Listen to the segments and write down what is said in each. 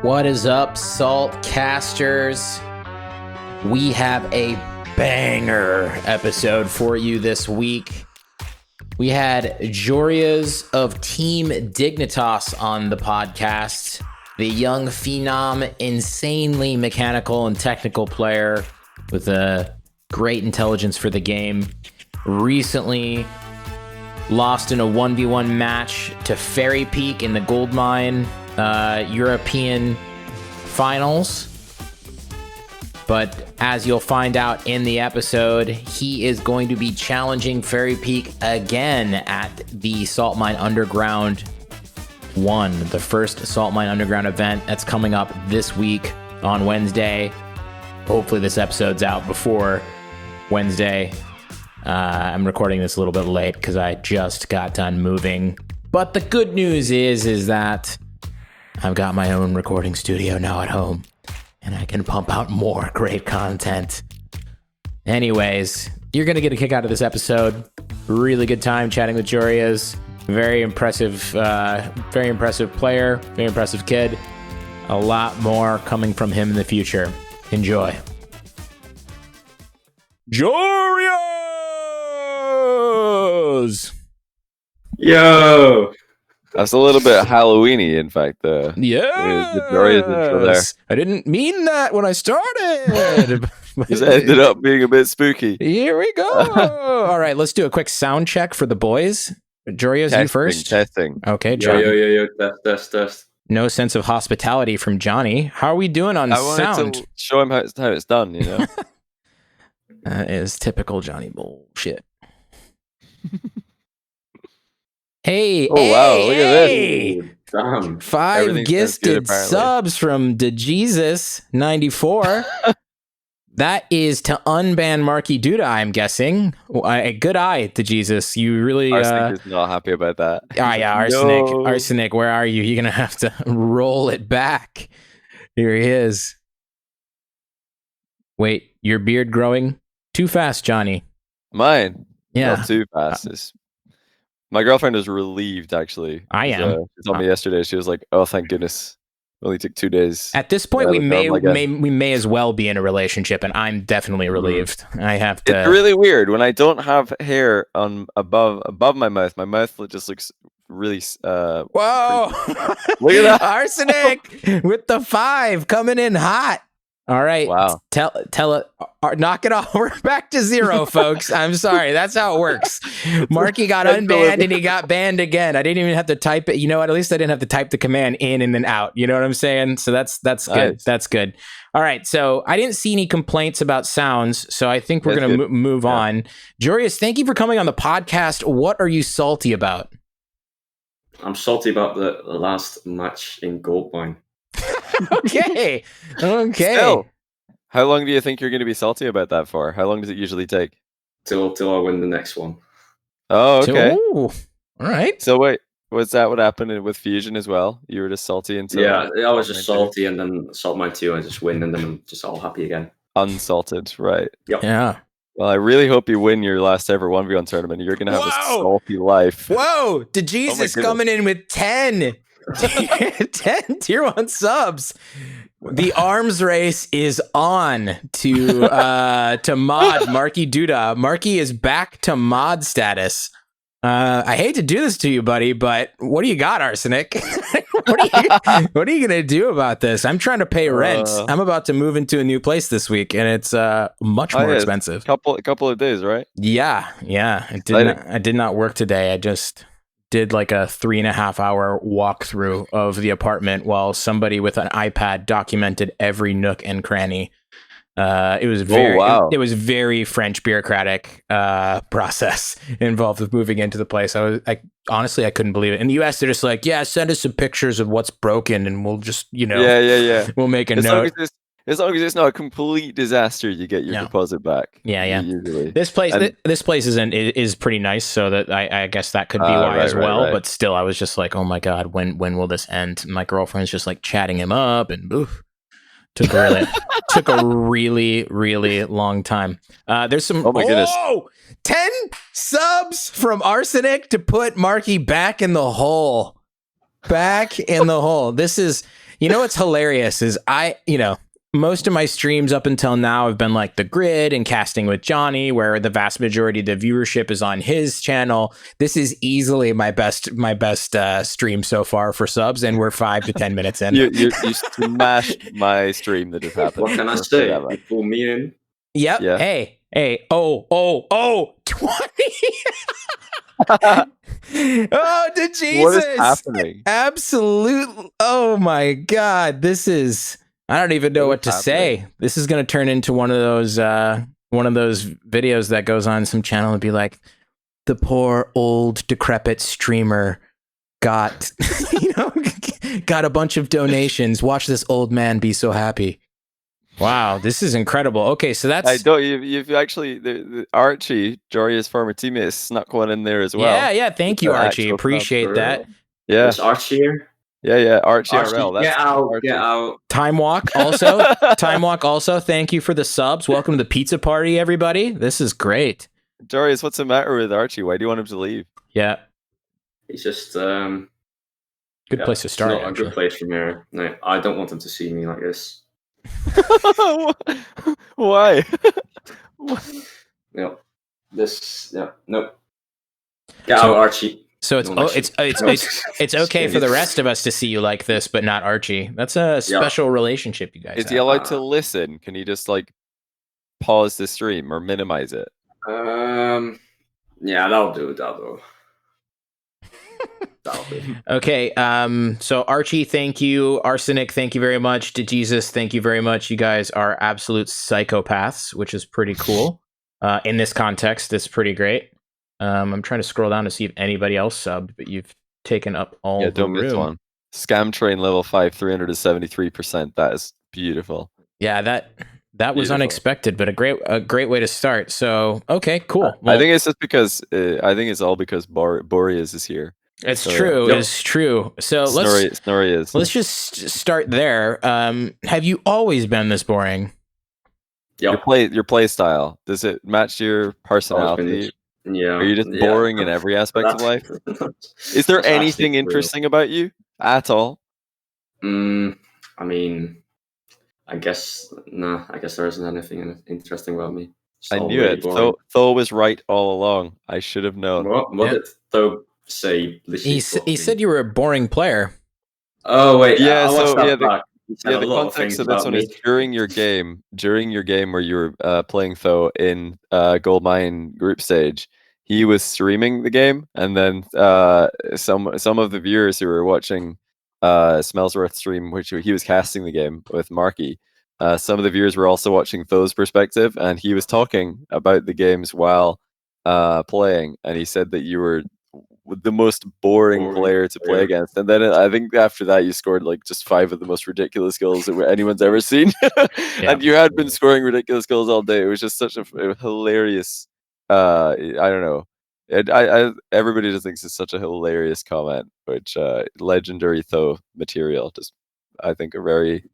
What is up, Salt Casters? We have a banger episode for you this week. We had Joreuz of Team Dignitas on the podcast, the young phenom, insanely mechanical and technical player with a great intelligence for the game. Recently lost in a 1v1 match to Fairy Peak in the Goldmine European finals. But as you'll find out in the episode, he is going to be challenging Fairy Peak again at the Salt Mine Underground 1, the first Salt Mine Underground event that's coming up this week on Wednesday. Hopefully this episode's out before Wednesday. I'm recording this a little bit late because I just got done moving. But the good news is that I've got my own recording studio now at home, and I can pump out more great content. Anyways, you're going to get a kick out of this episode. Really good time chatting with Joreuz. Very impressive player, very impressive kid. A lot more coming from him in the future. Enjoy. Joreuz! Yo! That's a little bit Halloween-y, in fact. The Joreuz intro there. I didn't mean that when I started. It ended up being a bit spooky. Here we go. All right, let's do a quick sound check for the boys. Joreuz, you first. Testing. Okay, John. Yo. Test. No sense of hospitality from Johnny. How are we doing on sound? I wanted to show him how it's done, you know? That is typical Johnny bullshit. Hey, wow, look at this. Damn. 5 gifted subs from DeJesus94. That is to unban Markydooda, I'm guessing. Good eye, DeJesus. You really... Arsenic is not happy about that. Yeah, Arsenic. No. Arsenic, where are you? You're going to have to roll it back. Here he is. Wait, your beard growing too fast, Johnny. Mine? Yeah. Not too fast. My girlfriend was relieved, actually. I am. She told me yesterday, she was like, oh, thank goodness. It only took 2 days. At this point, we may as well be in a relationship, and I'm definitely relieved. I have to... It's really weird. When I don't have hair on above my mouth just looks really... Whoa! Look at that! Arsenic with the 5 coming in hot. All right. Wow. Tell it. Knock it off. We're back to 0, folks. I'm sorry. That's how it works. Marky got unbanned and he got banned again. I didn't even have to type it. You know what? At least I didn't have to type the command in and then out. You know what I'm saying? So that's good. Nice. That's good. All right. So I didn't see any complaints about sounds. So I think we're going to move on. Joreuz, thank you for coming on the podcast. What are you salty about? I'm salty about the last match in Goldmine. Okay. Still, how long do you think you're going to be salty about that for? How long does it usually take? Till I win the next one. Oh, okay. Ooh. All right. So wait, was that what happened with Fusion as well? You were just salty until... Yeah, I was just salty, and then Salt Mine 2, I just win, and then I'm just all happy again. Unsalted, right. Yep. Yeah. Well, I really hope you win your last ever 1v1 tournament. You're going to have a salty life. Whoa! DeJesus coming in with 10 tier 1 subs. The arms race is on to mod Markydooda. Marky is back to mod status. I hate to do this to you, buddy, but what do you got, Arsenic? What are you gonna do about this? I'm trying to pay rent. I'm about to move into a new place this week, and it's much more expensive. A couple of days, right? Yeah. I did not work today. I just did like a 3.5 hour walkthrough of the apartment while somebody with an iPad documented every nook and cranny. It was very French bureaucratic process involved with moving into the place. Honestly, I couldn't believe it. In the US, they're just like, yeah, send us some pictures of what's broken and we'll just, we'll make a note. As long as it's not a complete disaster, you get your deposit back. Yeah. Usually. This place is pretty nice, so that I guess that could be why as well. Right. But still, I was just like, oh my god, when will this end? My girlfriend's just like chatting him up, and took a really long time. There's some. Oh my goodness! 10 subs from Arsenic to put Marky back in the hole. This is. You know what's hilarious is most of my streams up until now have been like the grid and casting with Johnny, where the vast majority of the viewership is on his channel. This is easily my best stream so far for subs, and we're 5 to 10 minutes in. You smashed my stream that just happened. What can I say? You pull me in. Yep. Yeah. Hey. 20. Oh, to Jesus. What is happening? Absolute. Oh my God. This is, I don't even know what to say. This is going to turn into one of those videos that goes on some channel and be like, the poor old decrepit streamer got, got a bunch of donations. Watch this old man be so happy. Wow, this is incredible. Okay, so that's... You've actually... The Archie, Joreuz' former teammate, snuck one in there as well. Yeah, thank you, Archie. Appreciate that. Yeah. Is Archie here? Yeah, Archie RL. Get out. Time Walk also, thank you for the subs. Welcome to the pizza party, everybody. This is great. Joreuz, what's the matter with Archie? Why do you want him to leave? Yeah. He's just... good place to start, It's not a good place from here. No, I don't want him to see me like this. Why? Nope. Nope. Get out, Archie. So it's okay for the rest of us to see you like this, but not Archie. That's a special relationship you guys Is have. he allowed to listen? Can he just like pause the stream or minimize it? Yeah, that'll do. Okay, so Archie, thank you. Arsenic, thank you very much. To Jesus, thank you very much. You guys are absolute psychopaths, which is pretty cool. In this context, it's pretty great. I'm trying to scroll down to see if anybody else subbed, but you've taken up all the don't miss room. one. Scam train level 5, 373%. That is beautiful. Yeah, that was unexpected, but a great way to start. So okay, cool. Well, I think it's just because I think it's all because Boreas is here. It's true. It's true. So let's just start there. Have you always been this boring? Yep. Your play style, does it match your personality? Yeah. Are you just boring in every aspect of life? Is there anything interesting about you at all? I mean, I guess there isn't anything interesting about me. I knew it. Tho was right all along. I should have known. What did Tho say? He said you were a boring player. Oh wait, yeah. The context of this one is during your game where you were playing Tho in Gold Mine group stage. He was streaming the game, and then some of the viewers who were watching Smellsworth stream, which he was casting the game with Marky. Some of the viewers were also watching Tho's perspective, and he was talking about the games while playing, and he said that you were the most boring player to play against. And then I think after that you scored like just 5 of the most ridiculous goals that anyone's ever seen. And you had been scoring ridiculous goals all day. It was just such a hilarious I don't know. Everybody just thinks it's such a hilarious comment, which legendary Tho material. Just I think a very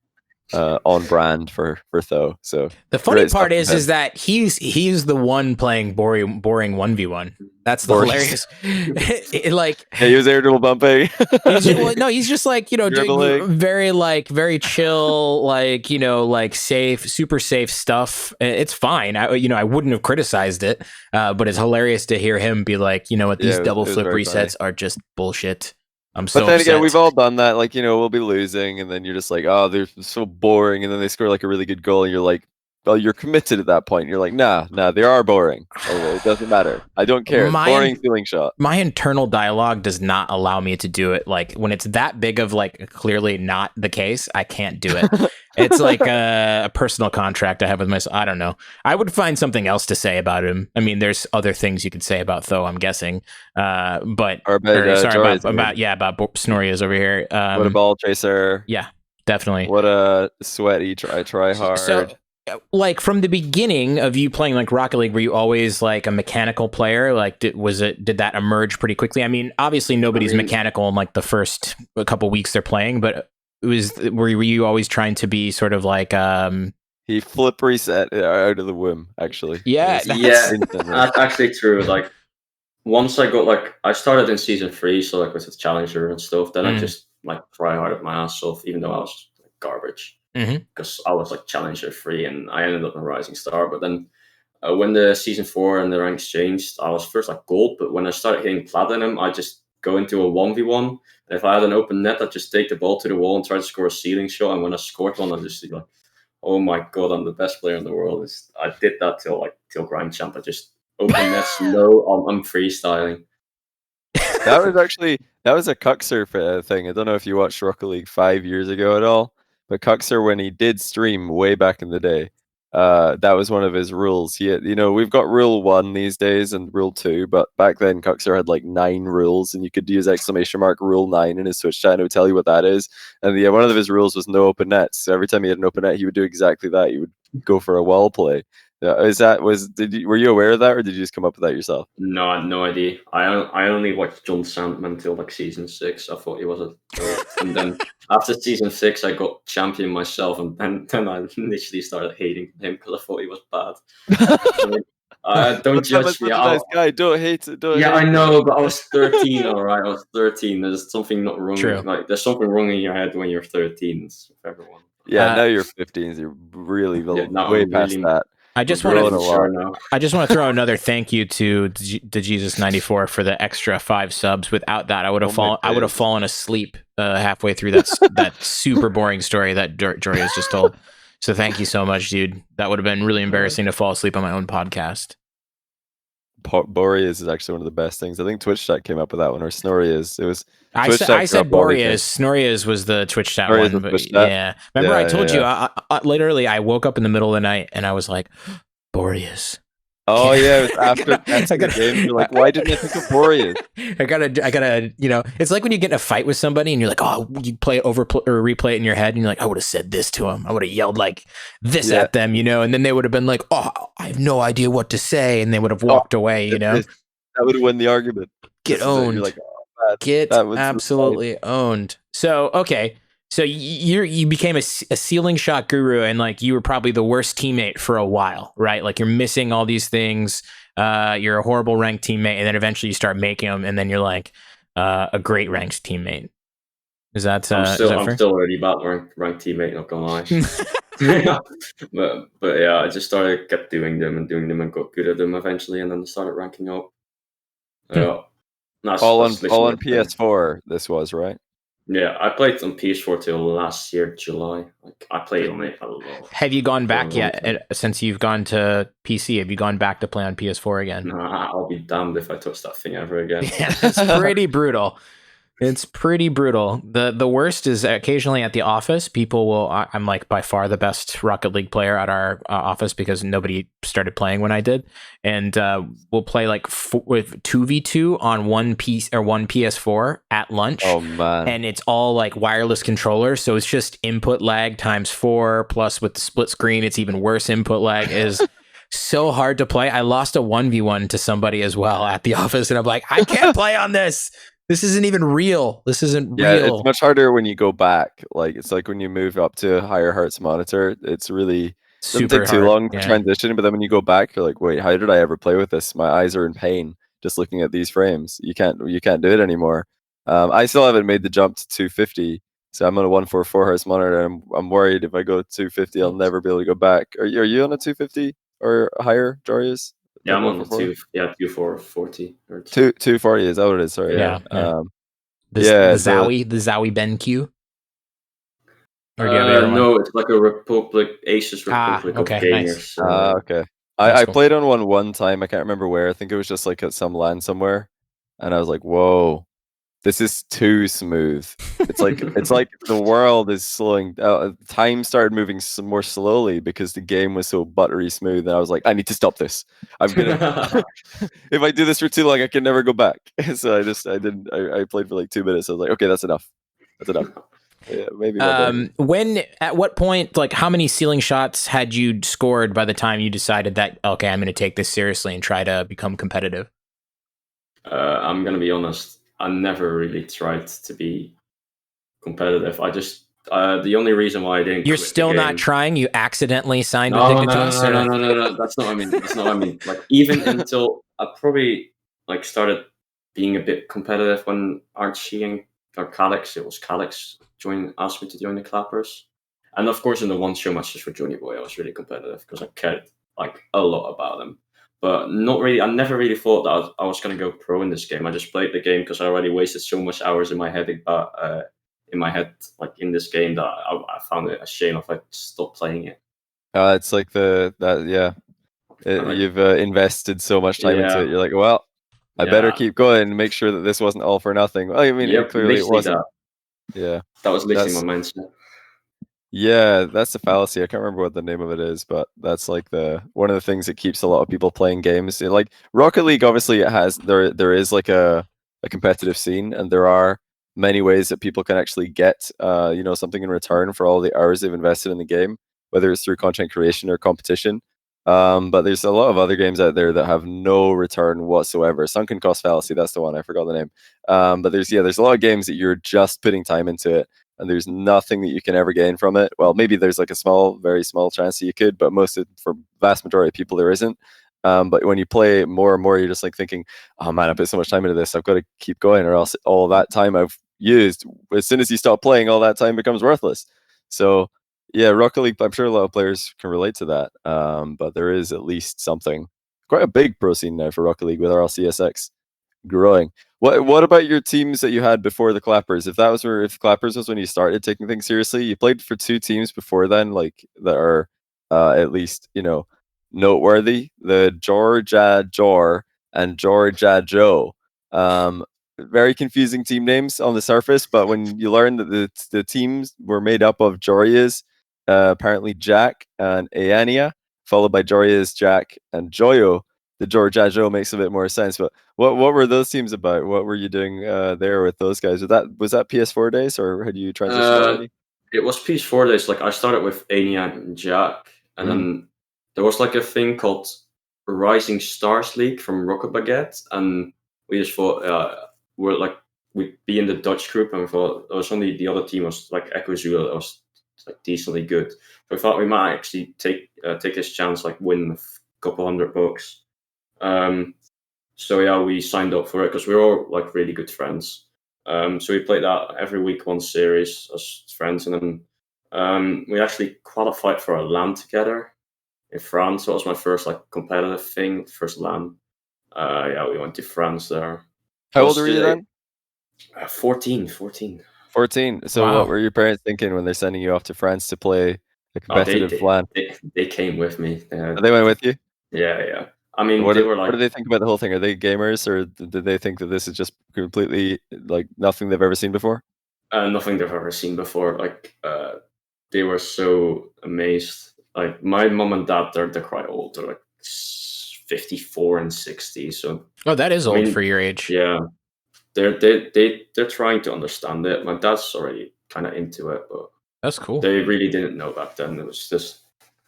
on brand for Tho. So the funny part is that he's the one playing boring 1v1. That's the hilarious. He was air dribble bumping. He's just like doing very chill, safe, super safe stuff. It's fine. I wouldn't have criticized it, but it's hilarious to hear him be like, these double flip resets are just bullshit. But then again, we've all done that. Like, we'll be losing, and then you're just like, oh, they're so boring. And then they score like a really good goal, and you're like, well, you're committed at that point. You're like, nah, they are boring. Okay, it doesn't matter. I don't care. Boring feeling shot. My internal dialogue does not allow me to do it. Like when it's that big of clearly not the case, I can't do it. It's like a personal contract I have with myself. I don't know. I would find something else to say about him. I mean, there's other things you could say about Tho, I'm guessing. About Snorrias over here. What a ball chaser. Yeah, definitely. What a sweaty try hard. So, from the beginning of you playing Rocket League, were you always like a mechanical player? Like, did that emerge pretty quickly? I mean, obviously nobody's mechanical in the first couple weeks they're playing, but were you always trying to be sort of like he flip reset out of the womb, actually. Yeah, that's actually true. Once I got I started in season 3, so with the challenger and stuff. Then I just like try hard my ass off, even though I was like, garbage. Because I was like Challenger 3 and I ended up a Rising Star. But then when the Season 4 and the ranks changed, I was first like Gold, but when I started hitting Platinum, I just go into a 1v1. And if I had an open net, I'd just take the ball to the wall and try to score a ceiling shot. And when I scored one, I'd just be like, oh my god, I'm the best player in the world. I did that till Grind Champ. I just open nets low, I'm freestyling. That was a Cuxer thing. I don't know if you watched Rocket League 5 years ago at all, but Cuxer, when he did stream way back in the day, that was one of his rules. He had, we've got rule 1 these days and rule 2, but back then Cuxer had like 9 rules, and you could use / rule 9 in his Twitch chat, and it would tell you what that is. And one of his rules was no open nets. So every time he had an open net, he would do exactly that. He would go for a wall play. Were you aware of that, or did you just come up with that yourself? No, I had no idea. I only watched John Sandman till like Season 6. I thought he was a and then after Season 6, I got champion myself, and then I literally started hating him because I thought he was bad. Don't judge me. Nice guy. Don't hate it. I know, but I was 13. All right, I was 13. There's something not wrong. True. Like there's something wrong in your head when you're 13. It's with everyone. Yeah, now you're 15. You're really way past that. I just want to throw another thank you to the Jesus94 for the extra 5 subs. Without that, I would have fallen asleep halfway through that super boring story that Joreuz just told. So thank you so much, dude. That would have been really embarrassing to fall asleep on my own podcast. Boreas is actually one of the best things. I think Twitch chat came up with that one, or Snorias. It was. I said Boreas. Snorias was the Twitch chat one. But yeah. Remember, I told you, I literally, I woke up in the middle of the night and I was like, Boreas. Oh yeah, it was after the game. You're like, why didn't I think of Boreas? I gotta, it's like when you get in a fight with somebody and you're like, oh, you play it over or replay it in your head, and you're like, I would have said this to him. I would have yelled like this at them, and then they would have been like, oh, I have no idea what to say, and they would have walked away, That would have won the argument. Get owned. You're like, oh, get absolutely owned. So okay. So you became a ceiling shot guru, and like you were probably the worst teammate for a while, right? Like you're missing all these things. You're a horrible ranked teammate, and then eventually you start making them, and then you're like a great ranked teammate. Is that? I'm still already about ranked teammate. Not gonna lie. but yeah, I just kept doing them and got good at them eventually, and then started ranking up. All on PS4. This was right. Yeah, I played on PS4 till last year, July. Like I played on it a lot. Have you gone back yet since you've gone to PC? Have you gone back to play on PS4 again? Nah, I'll be damned if I touch that thing ever again. Yeah, it's pretty brutal. It's pretty brutal. The worst is occasionally at the office, people will. I'm like by far the best Rocket League player at our office because nobody started playing when I did, and we'll play like with 2v2 on one PS4 at lunch. Oh man! And it's all like wireless controllers, so it's just input lag times 4. Plus with the split screen, it's even worse. Input lag is so hard to play. I lost a 1v1 to somebody as well at the office, and I'm like, I can't play on this. This isn't even real. This isn't real. It's much harder when you go back. Like it's like when you move up to a higher hertz monitor, it's really doesn't take too long to transition. But then when you go back, you're like, wait, how did I ever play with this? My eyes are in pain just looking at these frames. You can't do it anymore. I still haven't made the jump to 250, so I'm on a 144 hertz monitor. And I'm worried if I go to 250, I'll never be able to go back. Are you on a 250 or higher, Joreuz? Yeah, I'm on the 240 or 240. Is that what it is? Sorry. Yeah. The Zowie BenQ. Or do you have no, it's like a Asus Republic of gamers. Nice. Okay. I played on one time. I can't remember where. I think it was just like at some LAN somewhere, and I was like, "Whoa, this is too smooth." It's like the world is slowing. Time started moving more slowly because the game was so buttery smooth, and I was like, "I need to stop this. I'm gonna. If I do this for too long, I can never go back." So I played for like 2 minutes. I was like, "Okay, that's enough. That's enough." Yeah, maybe. At what point, like, how many ceiling shots had you scored by the time you decided that okay, I'm going to take this seriously and try to become competitive? I'm gonna be honest. I never really tried to be competitive. I just the only reason why I didn't. You're still not trying. You accidentally signed with Dignitas. No. That's not what I mean. That's not what I mean. Like even until I probably like started being a bit competitive when Archie and or Calix. It was Calix asked me to join the Clappers, and of course in the one show matches for Johnnyboi, I was really competitive because I cared like a lot about them. But not really. I never really thought that I was going to go pro in this game. I just played the game because I already wasted so much hours in my head like in this game, that I found it a shame if I stopped playing it. It's like you've invested so much time into it. You're like, well, I better keep going and make sure that this wasn't all for nothing. Well, I mean, clearly it wasn't. Yeah, that was literally my mindset. Yeah, that's the fallacy. I can't remember what the name of it is, but that's like one of the things that keeps a lot of people playing games. Like Rocket League, obviously, it has there is like a competitive scene, and there are many ways that people can actually get something in return for all the hours they've invested in the game, whether it's through content creation or competition. But there's a lot of other games out there that have no return whatsoever. Sunken cost fallacy, that's the one. I forgot the name. But there's a lot of games that you're just putting time into it, and there's nothing that you can ever gain from it. Well, maybe there's like a very small chance that you could, but for vast majority of people, there isn't. But when you play more and more, you're just like thinking, oh man, I put so much time into this, I've got to keep going, or else all that time I've used, as soon as you stop playing, all that time becomes worthless. So yeah, Rocket League, I'm sure a lot of players can relate to that. But there is at least something, quite a big pro scene now for Rocket League with RLCSX growing. What about your teams that you had before the Clappers? If Clappers was when you started taking things seriously, you played for two teams before then, like that are at least noteworthy. The Jor and Joe. Very confusing team names on the surface, but when you learn that the teams were made up of Joreuz, ApparentlyJack, and Aania, followed by Joreuz, Jack, and Joyo, the Joe makes a bit more sense. But what were those teams about? What were you doing there with those guys? Was that PS4 days, or had you transitioned already? It was PS4 days. Like I started with Aania and Jack, and then there was like a thing called Rising Stars League from Rocket Baguette, and we just thought we'd be in the Dutch group, and we thought there was only the other team was like Echo Zulu that was like decently good. So we thought we might actually take this chance, like win a couple $100. So yeah, we signed up for it because we were all like really good friends. So we played that every week, one series as friends, and then we actually qualified for a LAN together in France. So it was my first like competitive thing, first LAN. Yeah, we went to France there. How old were you then? 14. 14. So wow. What were your parents thinking when they're sending you off to France to play a competitive LAN? They came with me. They went with you? Yeah. I mean, what they were like, what do they think about the whole thing? Are they gamers, or did they think that this is just completely like nothing they've ever seen before? Nothing they've ever seen before. Like, they were so amazed. Like, my mom and dad, they're quite old. They're like 54 and 60. So that is old for your age. Yeah, they're trying to understand it. My dad's already kind of into it, but that's cool. They really didn't know back then. It was just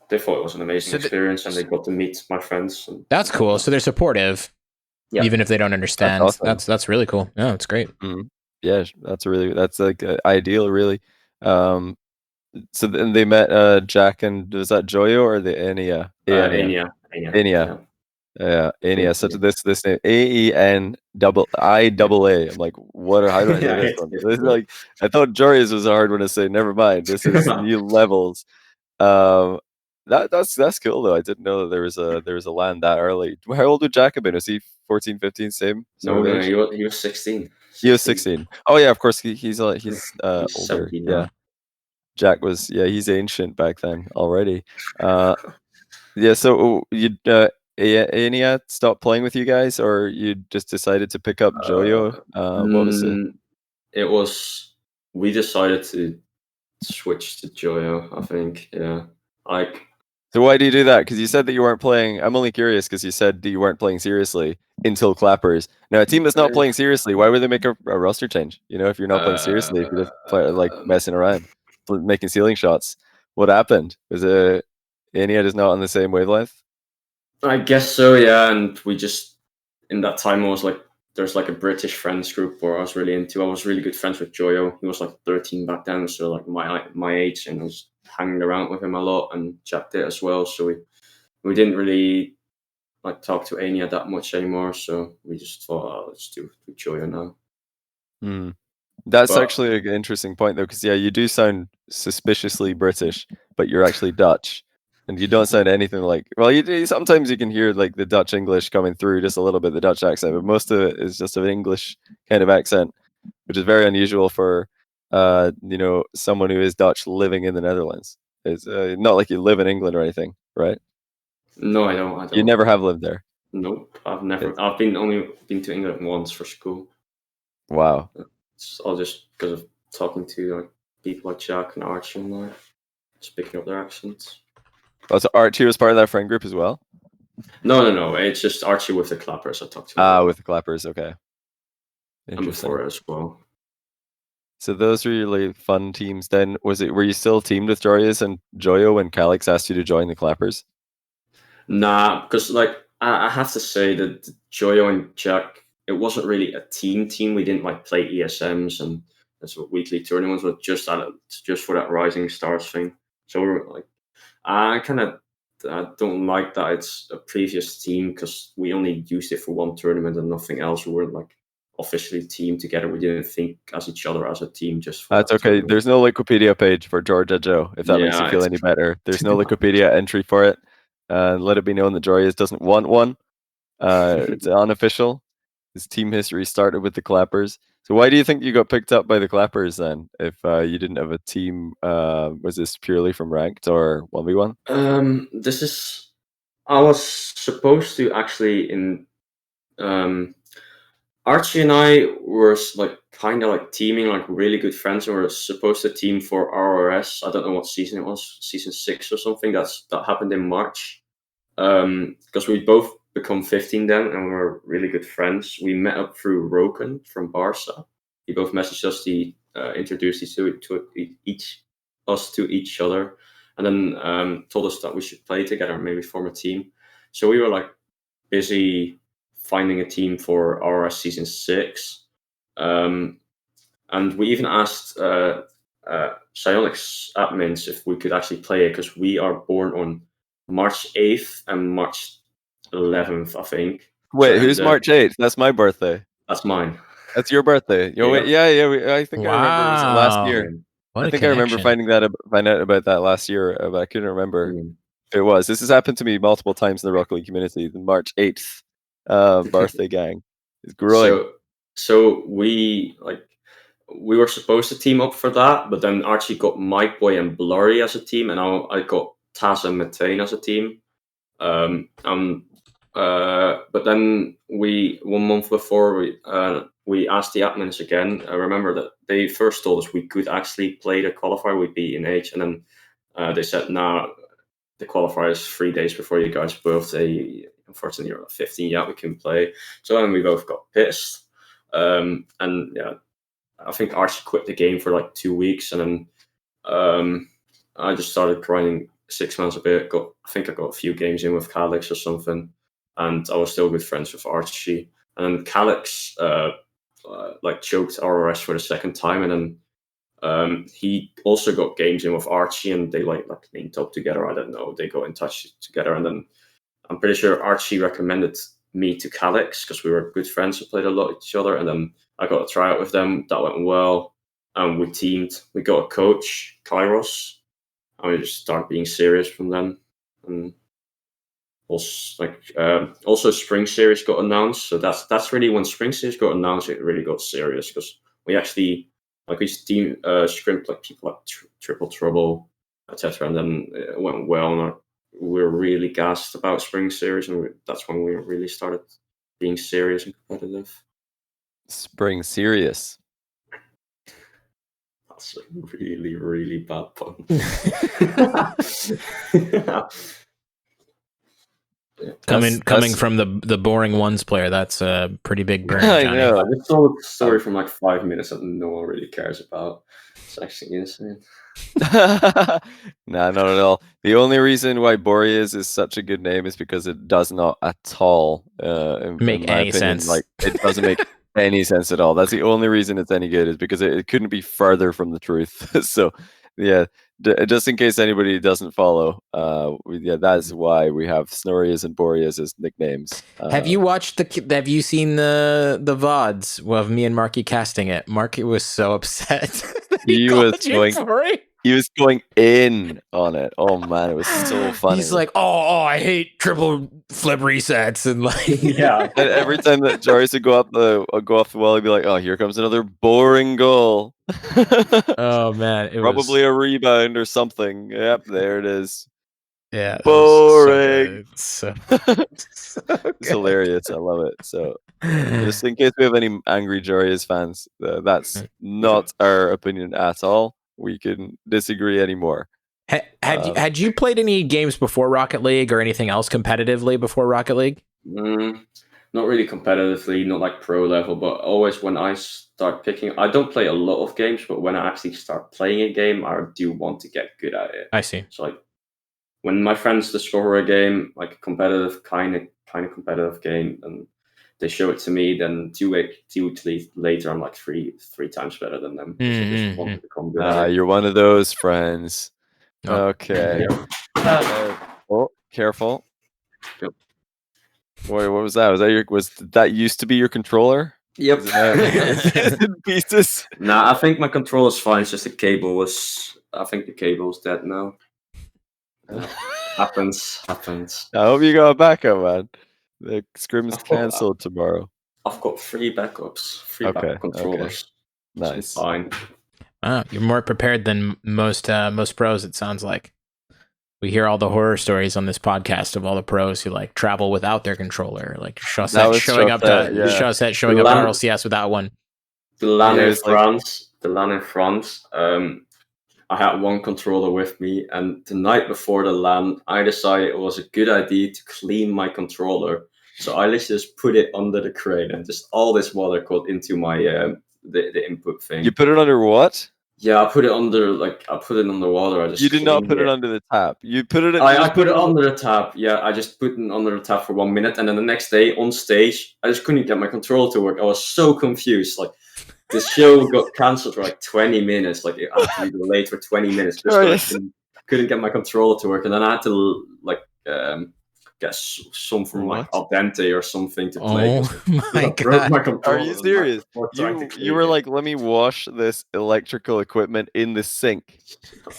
they thought it was an amazing experience, and they got to meet my friends. That's cool. So they're supportive, even if they don't understand. That's awesome. That's really cool. No, it's great. Mm-hmm. Yeah, that's like ideal, really. So then they met Jack, and was that Joyo or the Aania? Aania. Yeah, Aania. So this name AENIIA. I'm like, what? How do I say this one? This is like, I thought Joris was a hard one to say. Never mind. This is new levels. That's cool though. I didn't know that there was a LAN that early. How old would Jack have been? Was he 14, 15, same? No, he was 16. He was 16. Oh yeah, of course he's older. Yeah. Jack was he's ancient back then already. Yeah, so you Aania stopped playing with you guys, or you just decided to pick up Joyo? What was it? It was we decided to switch to Joyo, I think. Yeah. So why do you do that? Because you said that you weren't playing. I'm only curious because you said that you weren't playing seriously until Clappers. Now, a team that's not playing seriously, why would they make a roster change? If you're not playing seriously, if you're just like messing around, making ceiling shots. What happened? Was it Aania just not on the same wavelength? I guess so, yeah. And we just in that time I was like, there's like a British friends group where I was really into. I was really good friends with Joyo. He was like 13 back then, so like my age, and I was hanging around with him a lot, and Jack did as well. So we didn't really like talk to Aania that much anymore. So we just thought, let's do Joyo now. That's actually an interesting point, though, because you do sound suspiciously British, but you're actually Dutch, and you don't sound anything like. Well, sometimes you can hear like the Dutch English coming through just a little bit, the Dutch accent, but most of it is just an English kind of accent, which is very unusual for someone who is Dutch living in the Netherlands. It's not like you live in England or anything, right? No, I don't. You never have lived there. Nope, I've never. I've only been to England once for school. Wow. It's all just because of talking to people like Jack and Archie and just picking up their accents. Oh, so Archie was part of that friend group as well? No. It's just Archie with the clappers I talked to. With the clappers, okay. And before as well. So those were really fun teams. Then were you still teamed with Joreuz and Joyo when Calix asked you to join the clappers? Nah, because I have to say that Joyo and Jack, it wasn't really a team. We didn't play ESMs and weekly tournaments, but just for that Rising Stars thing. So we were I don't like that it's a previous team because we only used it for one tournament and nothing else. We weren't officially teamed together. We didn't think as each other as a team. That's okay. tournament. There's no Wikipedia page for Georgia Joe, if that makes you feel any better. There's no Wikipedia entry for it. Let it be known that Joreuz doesn't want one. It's unofficial. His team history started with the Clappers. So why do you think you got picked up by the Clappers then? If you didn't have a team, was this purely from ranked or 1v1? I was supposed to actually Archie and I were kind of teaming, really good friends, and we were supposed to team for RRS. I don't know what season it was, season 6 or something. That happened in March. Because we both become 15 then, and we were really good friends. We met up through Roken from Barca. He both messaged us. He introduced us to each other, and then told us that we should play together and maybe form a team. So we were busy finding a team for RS season 6, and we even asked Psyonix admins if we could actually play it because we are born on March 8th and March 11th, I think. Wait, who's March 8th? That's my birthday. That's mine. That's your birthday. I think I remember it was last year. I think I remember finding out about that last year, but I couldn't remember if it was. This has happened to me multiple times in the Rocket League community. The March 8th birthday gang is growing. So we were supposed to team up for that, but then Archie got Mike Boy and Blurry as a team, and I got Taz and Matane as a team. But then 1 month before we asked the admins again. I remember that they first told us we could actually play the qualifier. We'd be in age, and then they said, "Nah, the qualifier is 3 days before you guys' birthday. Unfortunately, you're 15 yet. We can play." So then we both got pissed, and I think Archie quit the game for 2 weeks, and then I just started grinding 6 months a bit. I think I got a few games in with Calix or something, and I was still good friends with Archie. And then Calix choked RRS for the second time, and then he also got games in with Archie, and they linked up together. I don't know. They got in touch together, and then I'm pretty sure Archie recommended me to Calix because we were good friends who played a lot with each other, and then I got a tryout with them. That went well, and we teamed. We got a coach, Kairos. And we just started being serious from then. And also Spring Series got announced. So that's really when Spring Series got announced, it really got serious because we actually we team scrimped people like Triple Trouble, etc. And then it went well, and we were really gassed about Spring Series, and that's when we really started being serious and competitive. Spring Series. That's a really, really bad pun. Coming from the boring ones player, that's a pretty big burn. I know. I just told a story from 5 minutes that no one really cares about. It's actually insane. Nah, not at all. The only reason why Boreas is such a good name is because it does not at all make any sense. It doesn't make any sense at all. That's the only reason it's any good, is because it couldn't be further from the truth. So Just in case anybody doesn't follow, that's why we have Snorias and Boreas as nicknames. Have you watched have you seen the VODs of me and Marky casting it? Marky was so upset. He was going in on it. Oh man, it was so funny. He's like, oh, I hate triple flip resets, and like, yeah. And every time that Joris would go off the wall, he'd be like, "Oh, here comes another boring goal." Oh man, probably a rebound or something. Yep, there it is. Yeah, boring. So it's hilarious. I love it. So, just in case we have any angry Joreuz fans, that's not our opinion at all. We can disagree anymore. Had you played any games before Rocket League or anything else competitively before Rocket League? Not really competitively, not like pro level, but always when I start picking, I don't play a lot of games, but when I actually start playing a game, I do want to get good at it. I see. So like when my friends discover a game, like a competitive kind of competitive game, and they show it to me, then two weeks later, I'm like three times better than them. So I just want to become good at it. You're one of those friends. Oh. Okay. Oh, careful. Yep. Wait, what was that? Was that used to be your controller? Yep. Pieces. Nah, I think my controller's fine. It's just the cable I think the cable's dead now. Happens. I hope you got a backup, man. The scrim's cancelled tomorrow. I've got 3 backups. 3 backup controllers. Okay. Nice. So fine. You're more prepared than most pros, it sounds like. We hear all the horror stories on this podcast of all the pros who like travel without their controller, like Chaussette showing up at RLCS without one. The LAN in France. I had one controller with me, and the night before the LAN, I decided it was a good idea to clean my controller. So I literally just put it under the crane, and just all this water got into my the input thing. You put it under what? Yeah, I put it under water. You did not put it under the tap. You put it. I put it under the tap. Yeah, I just put it under the tap for 1 minute, and then the next day on stage, I just couldn't get my controller to work. I was so confused. Like the show got cancelled for like 20 minutes. Like it had to be delayed for 20 minutes. Just couldn't get my controller to work, and then I had to like get some from like Al Dente or something to play. Oh my god! Are you serious? You were like, let me wash this electrical equipment in the sink.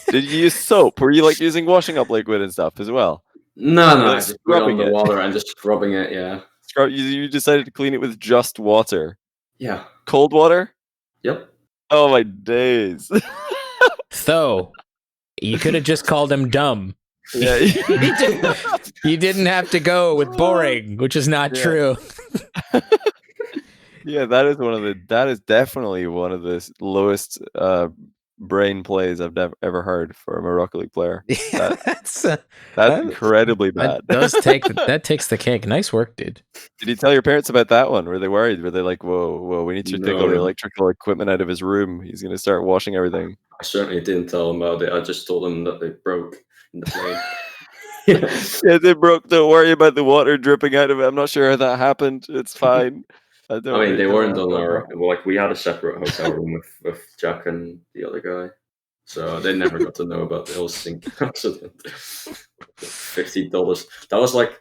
Did you use soap? Were you like using washing up liquid and stuff as well? No, I just put it on the water and just scrubbing it. Yeah. You decided to clean it with just water. Yeah. Cold water. Yep. Oh my days. So, you could have just called him dumb. Yeah, you didn't have to go with boring, which is not true. Yeah, that is definitely one of the lowest brain plays I've ever heard from a Rocket League player. That's incredibly bad. That takes the cake. Nice work, dude. Did you tell your parents about that one? Were they worried? Were they like, whoa, we need to take all the electrical equipment out of his room. He's going to start washing everything. I certainly didn't tell them about it. I just told them that they broke in the plane. Yeah, they broke. Don't worry about the water dripping out of it. I'm not sure how that happened. It's fine. I mean, they weren't on our... Like, we had a separate hotel room with Jack and the other guy. So they never got to know about the Helsinki accident. $50. That was like...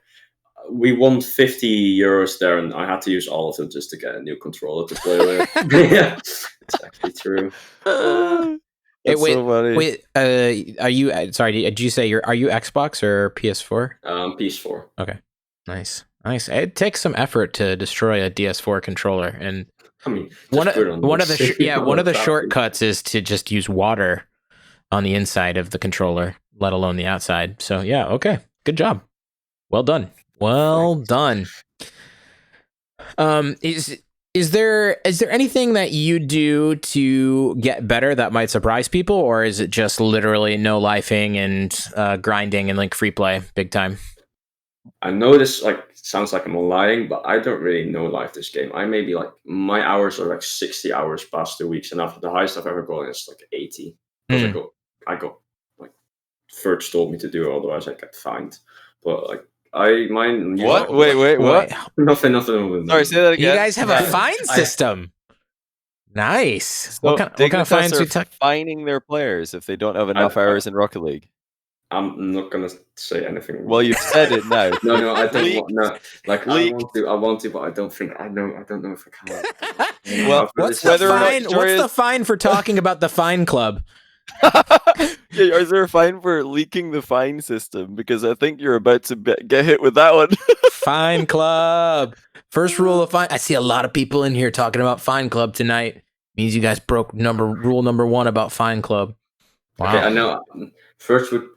We won 50 euros there, and I had to use all of them just to get a new controller to play with. Yeah, it's actually true. Wait, are you... Sorry, did you say are you Xbox or PS4? PS4. Okay, nice. It takes some effort to destroy a DS4 controller, and I mean, one of the shortcuts is to just use water on the inside of the controller, let alone the outside. So yeah, okay, good job, well done. Is there anything that you do to get better that might surprise people, or is it just literally no lifing and grinding and like free play big time? I know this sounds like I'm lying, but I don't really know life this game. I maybe my hours are like 60 hours past 2 weeks, and after the highest I've ever gone is like 80. Because I got like Verge told me to do it, otherwise I get fined. But like mine. What? Wait, what? Nothing. Sorry, say that again. You guys have a fine system. Nice. So what kind of fines are we took? fining their players if they don't have enough hours in Rocket League. I'm not gonna say anything. Well, you've said it now. No, I don't want. No, like I want to, but I don't think I know. I don't know if I can. Well, what's the fine? What's the fine for talking about the fine club? Yeah, is there a fine for leaking the fine system? Because I think you're about to get hit with that one. Fine club. First rule of fine. I see a lot of people in here talking about fine club tonight. Means you guys broke rule number 1 about fine club. Wow. Okay, I know. First would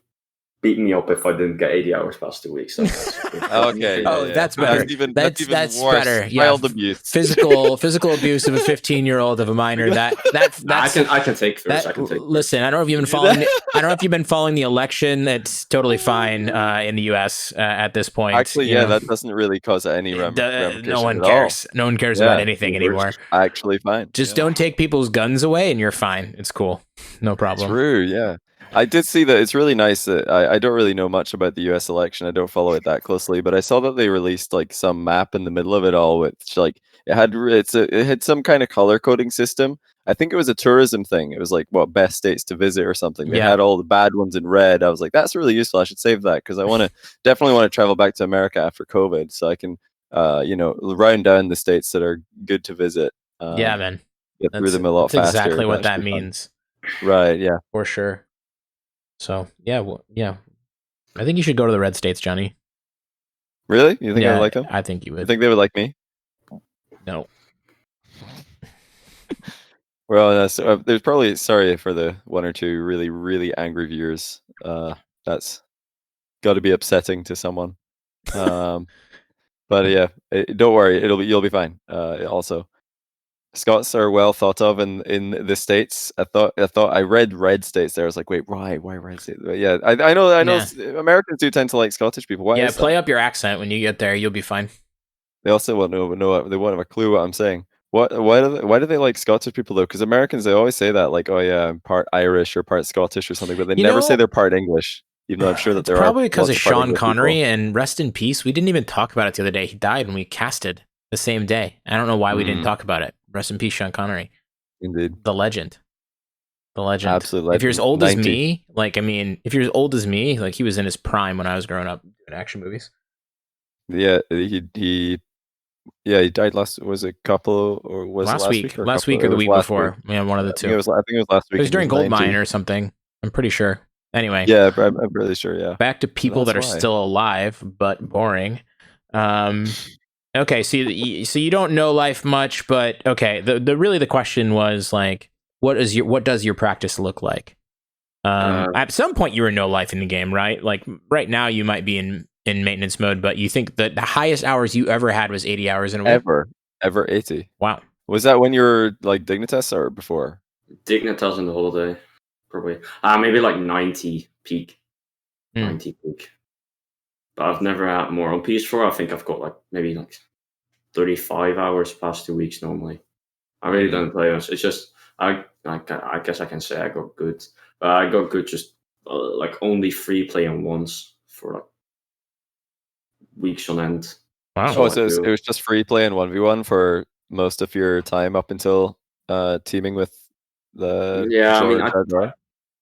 beat me up if I didn't get 80 hours past 2 weeks. Okay. That's better. That's worse. better. Yeah. Child abuse. Physical abuse of a 15-year-old of a minor. That's I can take first. I can take. Listen, I don't know if you've been following. I don't know if you've been following the election. It's totally fine in the U.S. At this point. Actually, that doesn't really cause any repercussions. No one cares. No one cares about anything anymore. Actually, fine. Just don't take people's guns away, and you're fine. It's cool. No problem. True. Yeah. I did see that. It's really nice that I don't really know much about the U.S. election. I don't follow it that closely, but I saw that they released like some map in the middle of it all, which like it had some kind of color coding system. I think it was a tourism thing. It was like best states to visit or something. They had all the bad ones in red. I was like, that's really useful. I should save that because I definitely want to travel back to America after COVID, so I can round down the states that are good to visit. Yeah, man. Get through them a lot faster. Exactly what that means. Right. Yeah. For sure. So yeah. I think you should go to the red states, Johnny. Really? You think I would like them? I think you would. You think they would like me? No. Well, there's probably, sorry for the 1 or 2 really, really angry viewers. That's got to be upsetting to someone. But yeah, don't worry, you'll be fine. Also, Scots are well thought of in the States. I read red states there. I was like, wait, why red states? But yeah, I know. Americans do tend to like Scottish people. Why? Yeah, play up your accent when you get there. You'll be fine. They also won't know. They won't have a clue what I'm saying. Why do they like Scottish people though? Because Americans, they always say that, like, oh yeah, I'm part Irish or part Scottish or something, but they never say they're part English. Even though I'm sure that they're probably because of Sean Connery, and rest in peace. We didn't even talk about it the other day. He died when we casted the same day. I don't know why we didn't talk about it. Rest in peace, Sean Connery. Indeed, the legend. Absolutely. If you're as old as me, if you're as old as me, like he was in his prime when I was growing up doing action movies. Yeah, he died last week or the week before. Yeah, one of the two. I think it was last week. It was during Goldmine or something. I'm pretty sure. Anyway. Yeah, I'm really sure. Yeah. Back to people that are still alive but boring. Okay, so you don't know life much, but okay. The question was like, what does your practice look like? At some point, you were no life in the game, right? Like right now, you might be in maintenance mode, but you think that the highest hours you ever had was 80 hours in a week? Ever 80. Wow. Was that when you were like Dignitas or before? Dignitas in the holiday, probably. Maybe like 90 peak. 90 peak. But I've never had more. On PS4, I think I've got maybe 35 hours past 2 weeks normally. I really don't play much. It's just, I guess I can say I got good. But I got good just only free playing once for weeks on end. Wow. So it was just free playing 1v1 for most of your time up until teaming with the... Yeah, I mean,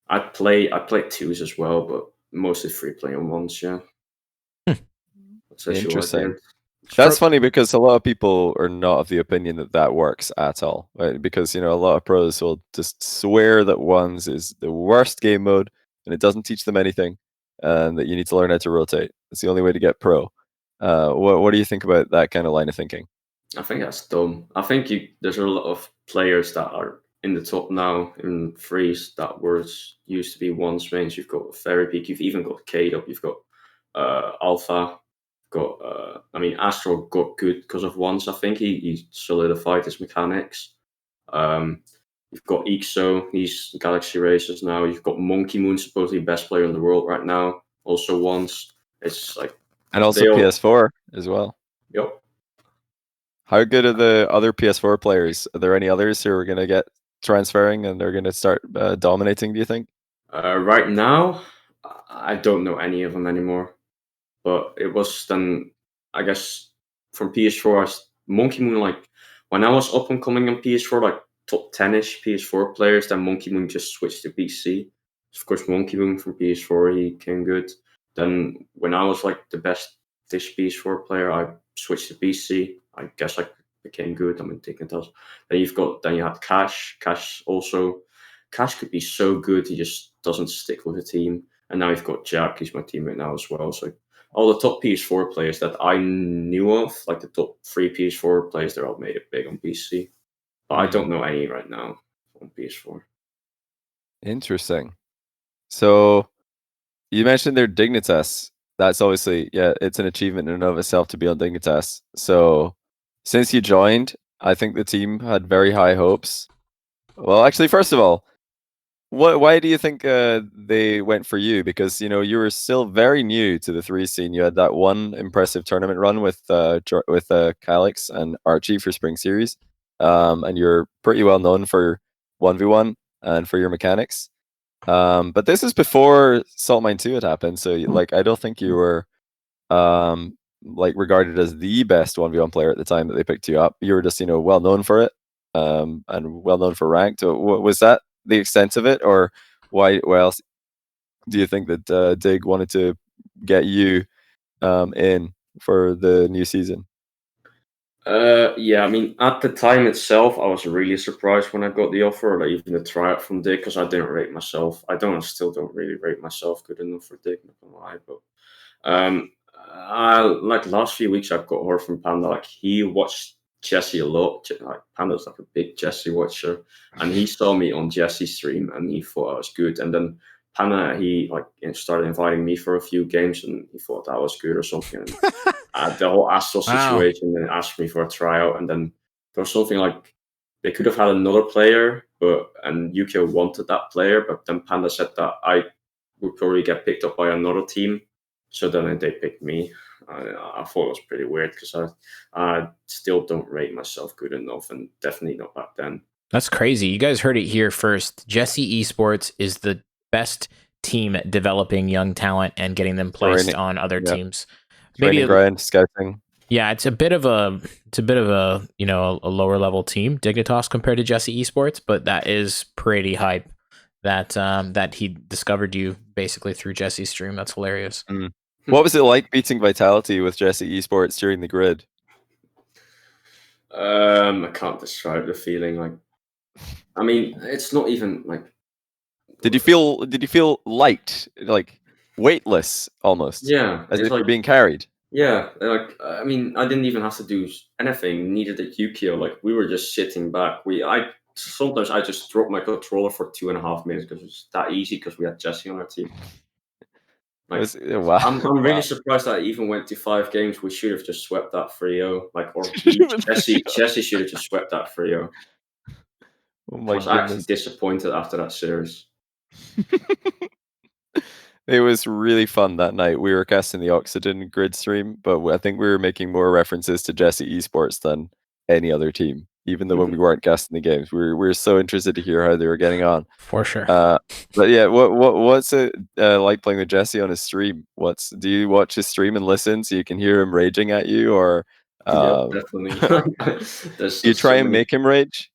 I play twos as well, but mostly free playing ones, yeah. Interesting. That's funny because a lot of people are not of the opinion that works at all, right? Because a lot of pros will just swear that ones is the worst game mode and it doesn't teach them anything, and that you need to learn how to rotate. It's the only way to get pro. What do you think about that kind of line of thinking? I think that's dumb. I think there's a lot of players that are in the top now in threes that used to be ones mains. You've got Fairy Peak, you've even got Kado, you've got Alpha. Astro got good because of ones. I think he solidified his mechanics. You've got Ixo, he's Galaxy Racers now. You've got Monkey Moon, supposedly best player in the world right now, also ones. It's like, and also PS4 as well. Yep. How good are the other PS4 players? Are there any others who are going to get transferring and they're going to start dominating, do you think? Right now, I don't know any of them anymore. But it was then, I guess, from PS4, Monkey Moon, when I was up and coming on PS4, top 10-ish PS4 players. Then Monkey Moon just switched to PC. Of course, Monkey Moon from PS4, he came good. Then when I was like the best this PS4 player, I switched to PC. I guess I became good. I mean, Dignitas. Then you had Cash. Cash could be so good. He just doesn't stick with the team. And now you've got Jack. He's my teammate now as well. So all the top PS4 players that I knew of, like the top 3 PS4 players, they're all made it big on PC. But I don't know any right now on PS4. Interesting. So you mentioned their Dignitas. That's obviously, it's an achievement in and of itself to be on Dignitas. So since you joined, I think the team had very high hopes. Well, actually, first of all, why do you think they went for you? Because you were still very new to the 3 scene. You had that one impressive tournament run with Calyx and Archie for Spring Series, and you're pretty well known for 1v1 and for your mechanics. But this is before Salt Mine 2 had happened, so I don't think you were regarded as the best 1v1 player at the time that they picked you up. You were just well known for it, and well known for ranked. Was that the extent of it, or why else do you think that Dig wanted to get you in for the new season? Yeah, I mean, at the time itself, I was really surprised when I got the offer, or even the tryout from Dig, because I didn't rate myself. Still don't really rate myself good enough for Dig, not gonna lie. But last few weeks, I've got heard from Panda. He watched Jessie a lot. Panda's a big Jessie watcher, and he saw me on Jessie's stream, and he thought I was good. And then Panda, he started inviting me for a few games, and he thought I was good or something. And the whole Astral situation, and asked me for a tryout, and then there was something like they could have had another player, and Yukio wanted that player, but then Panda said that I would probably get picked up by another team, so then they picked me. I thought it was pretty weird because I still don't rate myself good enough, and definitely not back then. That's crazy. You guys heard it here first. Jessie Esports is the best team at developing young talent and getting them placed on other teams. Maybe grind, scouting. Yeah, it's a bit of a a lower level team, Dignitas, compared to Jessie Esports, but that is pretty hype that he discovered you basically through Jessie's stream. That's hilarious. What was it like beating Vitality with Jessie Esports during the grid? I can't describe the feeling. I mean, it's not even like. Did you feel light, weightless almost? Yeah, as if you're being carried. Yeah, I mean, I didn't even have to do anything. Neither did Yukio. We were just sitting back. Sometimes I just dropped my controller for 2.5 minutes because it was that easy because we had Jessie on our team. Wow. I'm really surprised that I even went to 5 games. We should have just swept that 3-0. Or Jessie should have just swept that 3-0. Oh my I was actually disappointed after that series. It was really fun that night. We were casting the Oxygen grid stream, but I think we were making more references to Jessie Esports than any other team. Even though when we weren't casting the games, we were so interested to hear how they were getting on. For sure. But yeah, what's it like playing with Jessie on his stream? Do you watch his stream and listen so you can hear him raging at you, or yeah, definitely. Do you try and make him rage?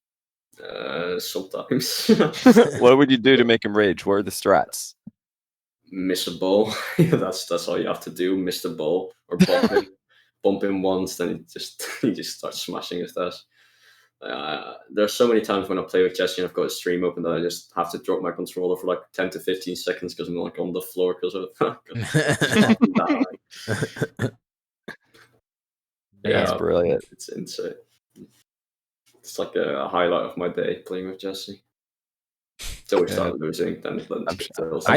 Sometimes. What would you do to make him rage? What are the strats? Miss a ball. That's all you have to do. Miss the ball or bump him once, then he just starts smashing his desk. There's so many times when I play with Jessie and I've got a stream open that I just have to drop my controller for 10 to 15 seconds because I'm on the floor because of That's brilliant. It's insane. It's like a highlight of my day playing with Jessie. Until we start losing, then I'm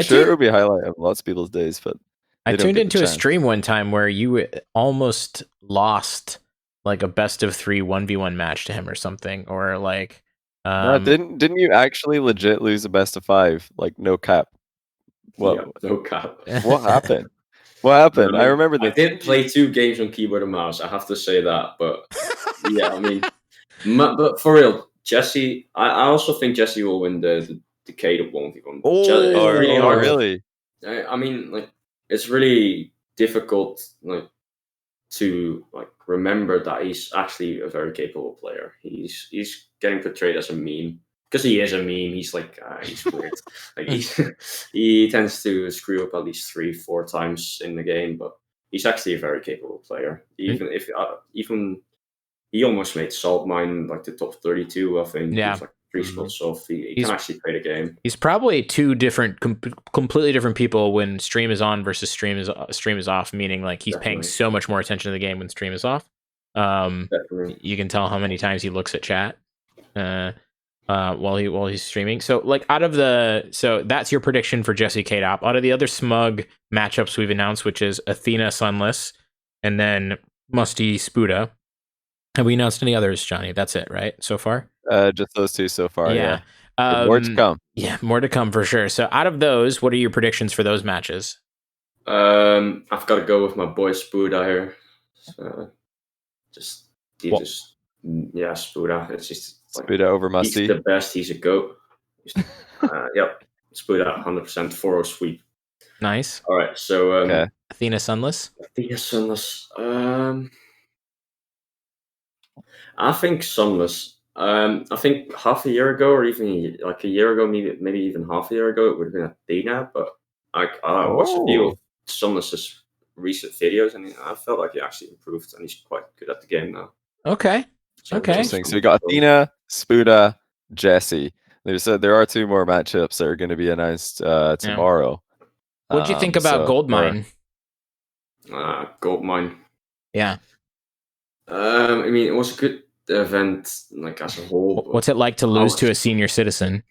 sure it would be a highlight of lots of people's days, but I tuned into a stream one time where you almost lost a best of 3 1v1 match to him or something, or didn't you actually legit lose a best of 5? No cap. Yeah, no cap. What happened? What happened? I remember that. I did play 2 games on keyboard and mouse. I have to say that, but yeah, I mean, but for real, Jessie. I also think Jessie will win the Decade of 1v1. Oh, really? Hard. Really? I mean, it's really difficult, to remember that he's actually a very capable player. He's getting portrayed as a meme because he is a meme. He's like he's weird. Like he tends to screw up at least 3-4 times in the game, but he's actually a very capable player. Even if he almost made Salt Mine like the top 32, I think. Yeah. He was like 3 spots off. He can actually play the game. He's probably two different, completely different people when stream is on versus stream is off, meaning like he's paying so much more attention to the game when stream is off. You can tell how many times he looks at chat while he's streaming. So like so that's your prediction for Jessie K-Dop. Out of the other SMUG matchups we've announced, which is Athena Sunless and then Musty Spuda. Have we announced any others, Johnny? That's it, right? So far? Just those 2 so far. Yeah. More to come. Yeah, more to come for sure. So out of those, what are your predictions for those matches? I've got to go with my boy Spuda here. So Spuda. It's just like, Spuda over Musty. He's the best. He's a GOAT. Yep. Spuda 100% 4-0 sweep. Nice. All right. So Athena Sunless. I think Sunless. I think half a year ago, or even like a year ago, maybe even half a year ago, it would have been Athena. But I watched a few of Sunless's recent videos, and I felt like he actually improved, and he's quite good at the game now. Okay. Interesting. So we got Athena, Spuda, Jessie. There are 2 more matchups that are going to be announced tomorrow. What do you think about Goldmine? Goldmine. Yeah. I mean, it was a good event, like as a whole. What's it like to lose to a senior citizen?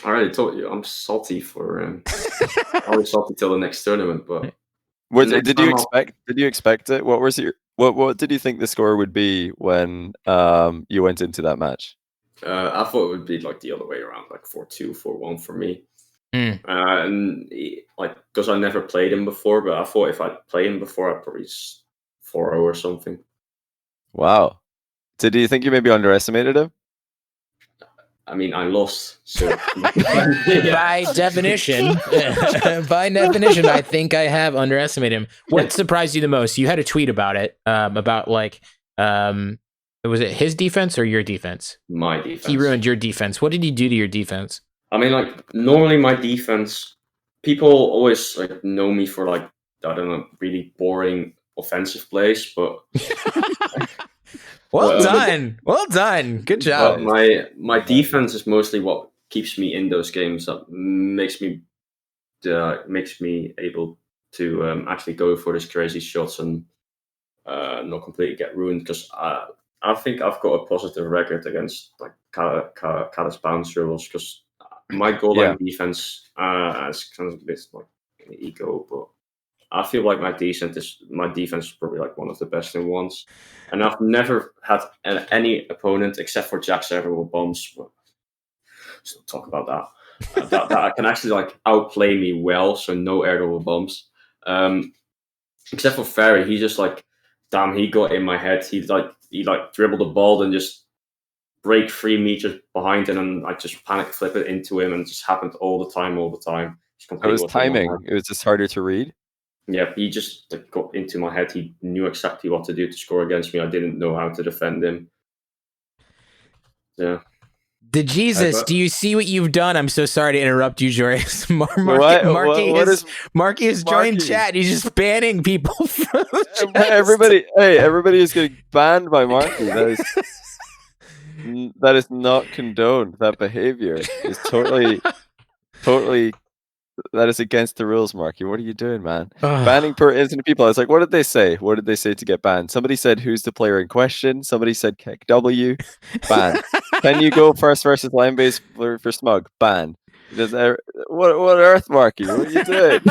I already told you, I'm salty for. I was salty till the next tournament, but. Did you expect it? What was your what did you think the score would be when you went into that match? I thought it would be like the other way around, like 4-2, 4-1 for me. And like because I never played him before, but I thought if I'd played him before, I'd probably 4-0 or something. Wow. Did you think you maybe underestimated him? I mean, I lost. So by definition, I think I have underestimated him. What surprised you the most? You had a tweet about it, about like, was it his defense or your defense? My defense. He ruined your defense. What did he do to your defense? I mean, like normally my defense, people always like know me for like, I don't know, really boring offensive plays, but. Well done. Good job. But my defense is mostly what keeps me in those games. That makes me able to actually go for these crazy shots and not completely get ruined. Because I think I've got a positive record against like Kala's bounce rules. Because my goal line defense is kind of a bit like an ego, but. I feel like my defense is probably like one of the best in ones, and I've never had any opponent except for Jack's airable bombs. But let's not talk about that. that can actually like outplay me well, so no airable bombs. Except for Ferry, he just like, damn, he got in my head. He dribbled the ball and just break 3 meters behind him, and I just panic flip it into him, and it just happened all the time. It was timing. It was just harder to read. Yeah, he just got into my head. He knew exactly what to do to score against me. I didn't know how to defend him. Yeah. The Jesus, do you see what you've done? I'm so sorry to interrupt you, Joris. Marky has joined chat. He's just banning people from everybody is getting banned by Marky. That is not condoned. That behavior is totally that is against the rules, Marky. What are you doing, man? Banning per innocent people. I was like, what did they say? What did they say to get banned? Somebody said, who's the player in question? Somebody said, kick W. Ban. Can you go first versus line base for SMUG? Ban. What earth, Marky? What are you doing?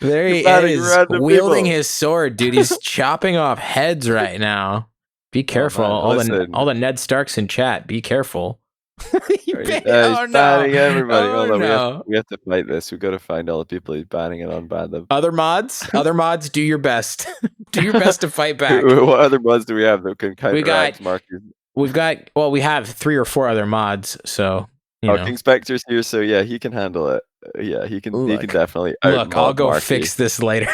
There he is, wielding his sword, dude. He's chopping off heads right now. Be careful. All the Ned Starks in chat. Be careful. He's banning everybody. Hold on, we have to fight this. We've got to find all the people he's banning and unban them. Other mods, do your best. Do your best to fight back. What other mods do we have that can counteract Marky? We have 3 or 4 other mods, so King Spectre's here, so yeah, he can handle it. Yeah, he can definitely I'll go fix this later.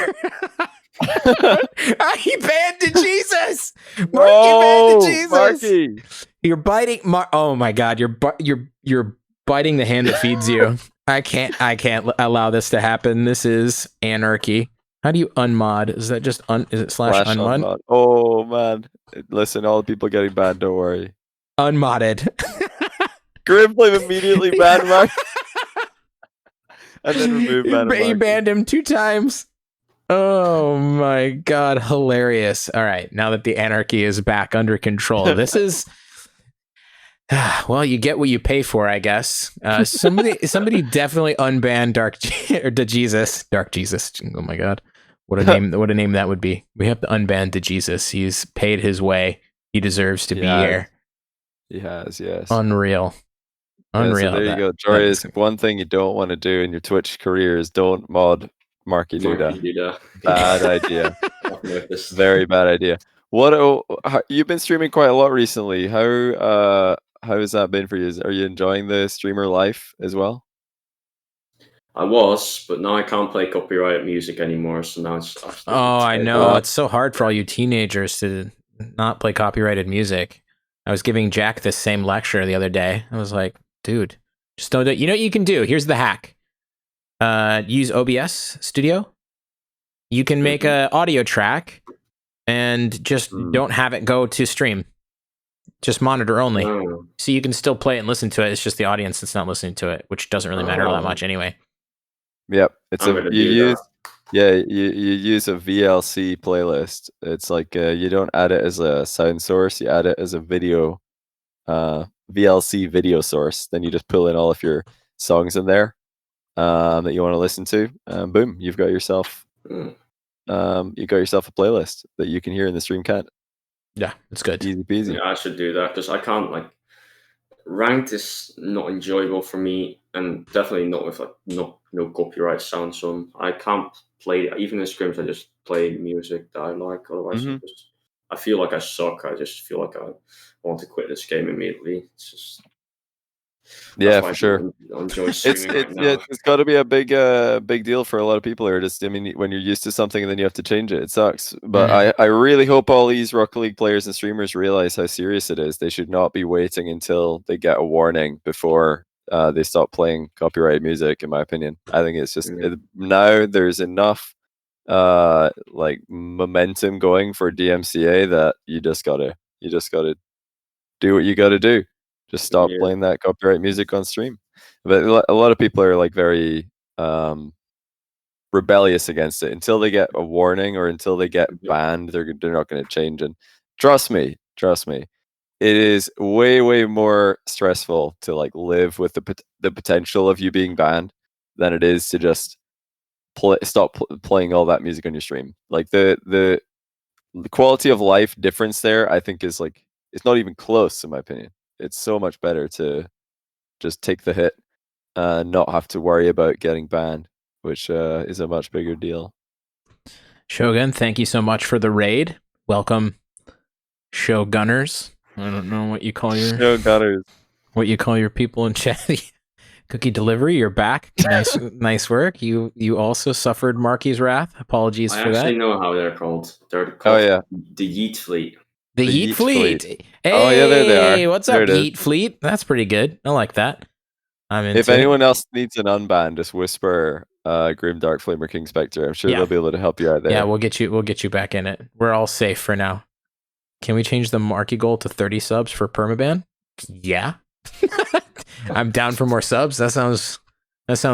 He banned DeJesus. Marky Oh, banned DeJesus. Marky. You're biting. Oh my God! You're biting the hand that feeds you. I can't allow this to happen. This is anarchy. How do you unmod? Is that just is it / unmod? Unmod. Oh man. Listen, all the people getting banned, don't worry. Unmodded. Grimflame immediately banned Mark. And then removed He banned him 2 times. Oh my God, hilarious. All right, now that the anarchy is back under control, this is well, you get what you pay for, I guess. Somebody definitely unbanned Dark Jesus. Oh my God. What a name that would be. We have to unban DeJesus. He's paid his way. He deserves to be here. He has, yes. Unreal. Yeah, so there you go. Joreuz, one thing you don't want to do in your Twitch career is don't mod Markydooda. Bad idea. Very bad idea. You've been streaming quite a lot recently. How has that been for you? Are you enjoying the streamer life as well? I was, but now I can't play copyrighted music anymore. So now it's. I know. It's so hard for all you teenagers to not play copyrighted music. I was giving Jack this same lecture the other day. I was like, dude, just don't do it. You know what you can do? Here's the hack. Use OBS Studio. You can make an audio track and just don't have it go to stream. Just monitor only. So you can still play it and listen to it. It's just the audience that's not listening to it, which doesn't really matter that much anyway. Yep. You use a VLC playlist. It's like you don't add it as a sound source, you add it as a video VLC video source. Then you just pull in all of your songs in there that you want to listen to. Boom, you've got yourself a playlist that you can hear in the stream cat. Yeah, it's good. Easy peasy. Yeah, I should do that because I can't ranked is not enjoyable for me, and definitely not with no copyright sound. So I can't play even in scrims. I just play music that I like. Otherwise, I feel like I suck. I just feel like I want to quit this game immediately. It's just for sure. It's got to be a big deal for a lot of people here. Just when you're used to something and then you have to change it, it sucks. But I really hope all these Rocket League players and streamers realize how serious it is. They should not be waiting until they get a warning before they stop playing copyrighted music. In my opinion, I think it's just now there's enough momentum going for DMCA that you just gotta do what you gotta do. Just stop playing that copyright music on stream. But a lot of people are very rebellious against it. Until they get a warning or until they get banned, they're not going to change. And trust me, it is way more stressful to live with the potential of you being banned than it is to just stop playing all that music on your stream. The quality of life difference there, I think, is it's not even close in my opinion. It's so much better to just take the hit and not have to worry about getting banned, which is a much bigger deal. Shogun, thank you so much for the raid. Welcome, Shogunners. I don't know what you call your Shogunners. What you call your people in chat. Cookie delivery, you're back. Nice work. You also suffered Marky's wrath. Apologies for that. I actually know how they're called. They're called the Yeet Fleet. The Yeet Fleet. Hey, there they are. What's up, Yeet Fleet? That's pretty good. I like that. If anyone else needs an unban, just whisper Grim Dark Flamer King Spectre. I'm sure they'll be able to help you out there. Yeah, we'll get you back in it. We're all safe for now. Can we change the Marky goal to 30 subs for permaban? Yeah. I'm down for more subs. That sounds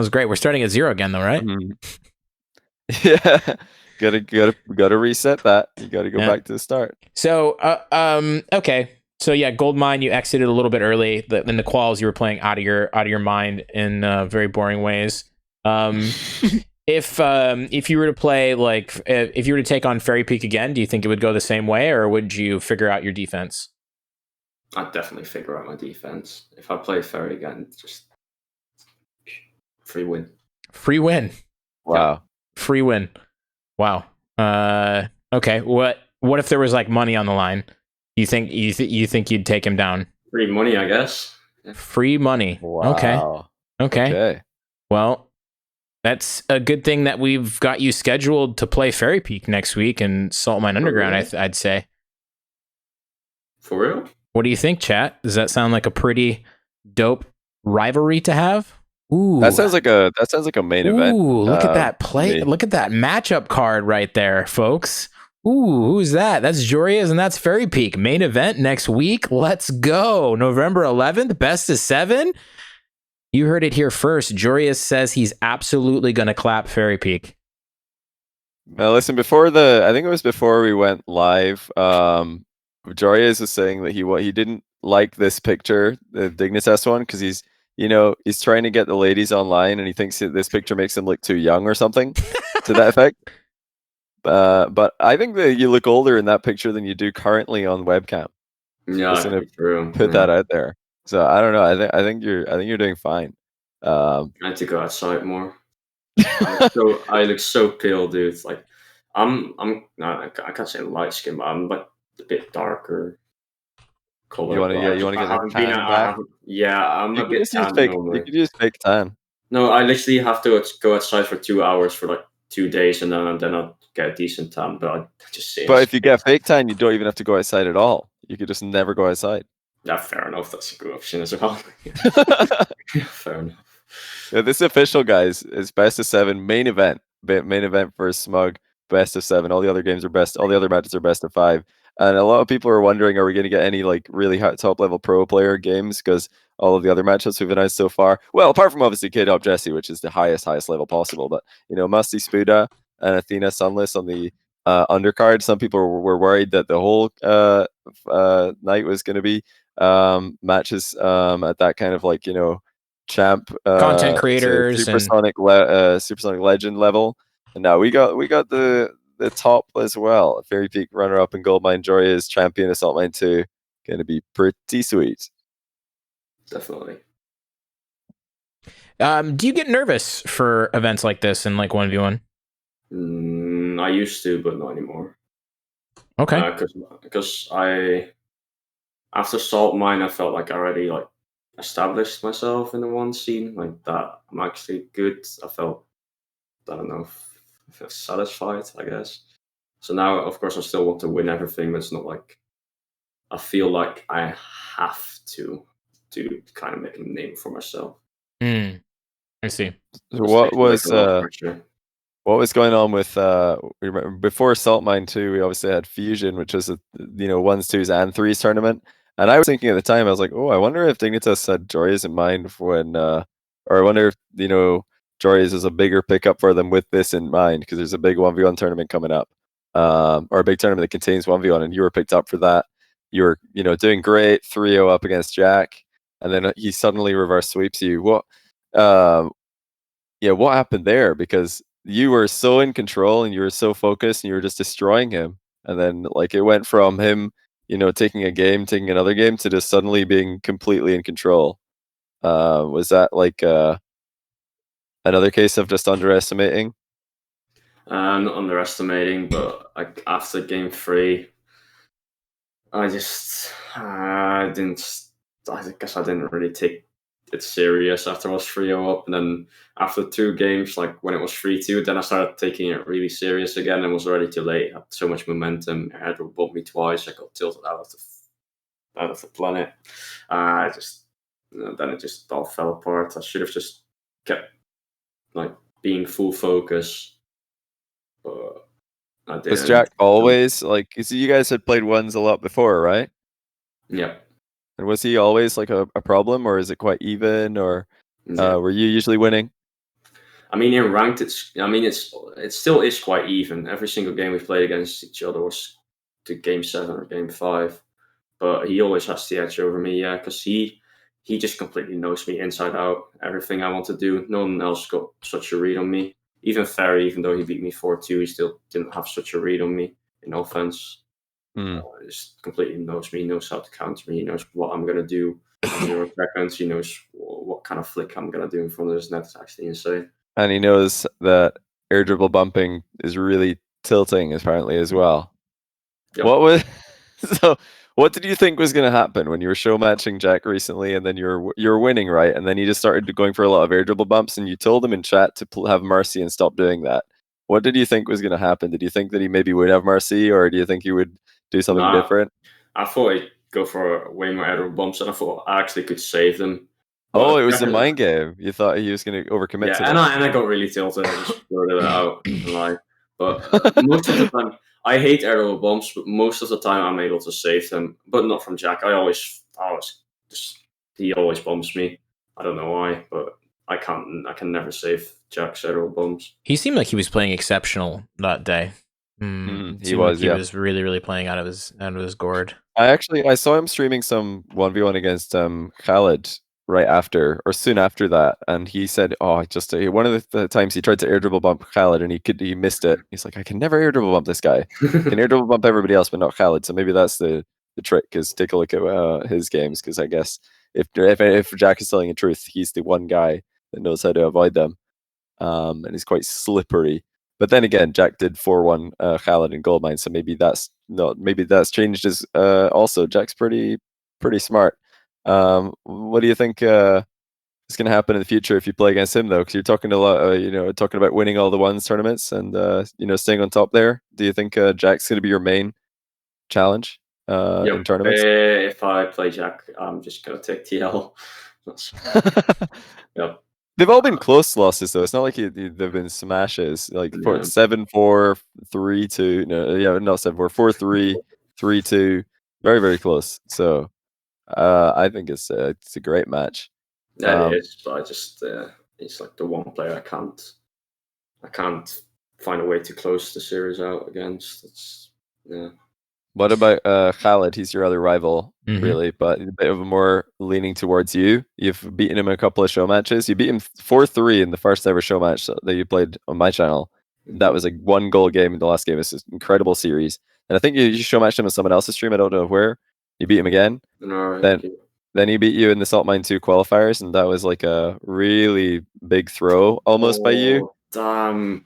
great. We're starting at 0 again though, right? Yeah. Gotta reset that. You gotta go back to the start. So okay. So yeah, Goldmine, you exited a little bit early. In the quals, you were playing out of your mind in very boring ways. If you were to play if you were to take on Fairy Peak again, do you think it would go the same way, or would you figure out your defense? I'd definitely figure out my defense. If I play Fairy again, just free win. Free win. Wow. Free win. Wow. Okay. What if there was money on the line? You think you'd take him down? Free money, I guess. Free money. Wow. Okay. Well, That's a good thing that we've got you scheduled to play Fairy Peak next week in Salt Mine Underground, I'd say. For real? What do you think, chat? Does that sound like a pretty dope rivalry to have? Ooh. That sounds like a main event. Ooh, look at that play. Look at that matchup card right there, folks. Ooh, who's that? That's Joreuz and that's Fairy Peak. Main event next week. Let's go. November 11th, best of 7. You heard it here first. Joreuz says he's absolutely going to clap Fairy Peak. Now, listen, I think it was before we went live, Joreuz was saying that he didn't like this picture, the Dignitas one, because he's trying to get the ladies online and he thinks that this picture makes him look too young or something to that effect. But I think that you look older in that picture than you do currently on webcam. Yeah, true. Put that out there. So I don't know. I think you're doing fine. I need to go outside more. I look so pale, dude. Like I can't say light skin, but I'm like a bit darker. You want to get the tan back? I'm a bit tan. You could use fake tan. No, I literally have to go outside for 2 hours for like 2 days, and then I'll get a decent tan. But I just say. But if you get fake tan, you don't even have to go outside at all. You could just never go outside. Yeah, fair enough. That's a good option as well. Fair enough. Yeah, this is official, guys. It's best of 7 main event. Main event for SMUG, best of 7. All the other games are all the other matches are best of 5. And a lot of people are wondering, are we going to get any like really top level pro player games? Because all of the other matchups we've announced so far, well, apart from obviously Kid Up Jessie, which is the highest level possible, but Musty Spuda and Athena Sunless on the undercard. Some people were worried that the whole night was going to be matches at that kind of like champ content creators supersonic legend level, and now we got the top as well. Fairy Peak runner up and Goldmine, Joreuz champion of Salt Mine 2. Gonna be pretty sweet. Definitely. Do you get nervous for events like this in like 1v1? I used to, but not anymore. Okay. Because after Salt Mine, I felt like I already like established myself in the one scene, like that I'm actually good. I felt, I don't know, I feel satisfied, I guess. So now, of course, I still want to win everything, but it's not like I feel like I have to kind of make a name for myself. I see. So what was going on with before Salt Mine 2? We obviously had Fusion, which was a 1s, 2s, and 3s tournament. And I was thinking at the time, I was like, oh, I wonder if Dignitas had Joreuz in mind when, or I wonder if, Joreuz is a bigger pickup for them with this in mind, because there's a big 1v1 tournament coming up, or a big tournament that contains 1v1, and you were picked up for that. You were, doing great, 3-0 up against Jack, and then he suddenly reverse sweeps you. What happened there? Because you were so in control and you were so focused and you were just destroying him, and then like it went from him taking another game to just suddenly being completely in control. Was that like another case of just underestimating? Not underestimating, but like after game 3, I guess I didn't really take it serious after I was 3-0 up. And then after 2 games, like when it was 3-2, then I started taking it really serious again, and was already too late. I had so much momentum. I had to bump me twice. I got tilted out of the planet. Then it just all fell apart. I should have just kept like being full focus, but I didn't. Was Jack always like? So you guys had played 1s a lot before, right? Yeah. And was he always like a problem, or is it quite even, or were you usually winning? I mean, in ranked, it still is quite even. Every single game we've played against each other was to game 7 or game 5, but he always has the edge over me. Yeah, because he just completely knows me inside out. Everything I want to do, no one else got such a read on me. Even Ferry, even though he beat me 4-2, he still didn't have such a read on me in offense. He just completely knows me. He knows how to counter me. He knows what I'm gonna do. 0 seconds. He knows what kind of flick I'm gonna do in front of his net. It's actually insane. And he knows that air dribble bumping is really tilting, apparently, as well. Yep. What did you think was going to happen when you were show matching Jack recently, and then you're winning, right? And then he just started going for a lot of air dribble bumps, and you told him in chat to have mercy and stop doing that. What did you think was going to happen? Did you think that he maybe would have mercy, or do you think he would do something different? I thought he'd go for way more air dribble bumps, and I thought I actually could save them. But it was a mind game. You thought he was going to overcommit to them. And I got really tilted. I just blurted it out. But most of the time, I hate air dribble bumps, but most of the time I'm able to save them. But not from Jack. He always bumps me. I don't know why, but I can never save Jack's air dribble bumps. He seemed like he was playing exceptional that day. He was really, really playing out of his gourd. I saw him streaming some 1v1 against oKhaliD right after or soon after that, and he said, one of the times he tried to air dribble bump oKhaliD and he missed it. He's like, I can never air dribble bump this guy. I can air dribble bump everybody else, but not oKhaliD. So maybe that's the trick, is take a look at his games, because I guess if Jack is telling the truth, he's the one guy that knows how to avoid them, and he's quite slippery. But then again, Jack did 4-1 oKhaliD in Goldmine, so maybe that's changed his also. Jack's pretty smart. What do you think is going to happen in the future if you play against him, though? Because you're talking a lot, talking about winning all the ones tournaments and staying on top there. Do you think Jack's going to be your main challenge in tournaments? If I play Jack, I'm just going to take TL. Yep. They've all been close losses, though. It's not like they've been smashes. Like 7-4, 3-2. No, yeah, not 7-4, 4-3, 3-2. Very, very close. So I think it's a great match. Yeah, it is. But I just it's like the one player I can't find a way to close the series out against. What about oKhaliD? He's your other rival, really, but a bit of a more leaning towards you. You've beaten him in a couple of show matches. You beat him 4-3 in the first ever show match that you played on my channel. That was a 1-goal game in the last game. It's an incredible series. And I think you show matched him on someone else's stream. I don't know where. You beat him again. Then he beat you in the Salt Mine 2 qualifiers, and that was like a really big throw almost by you. Damn.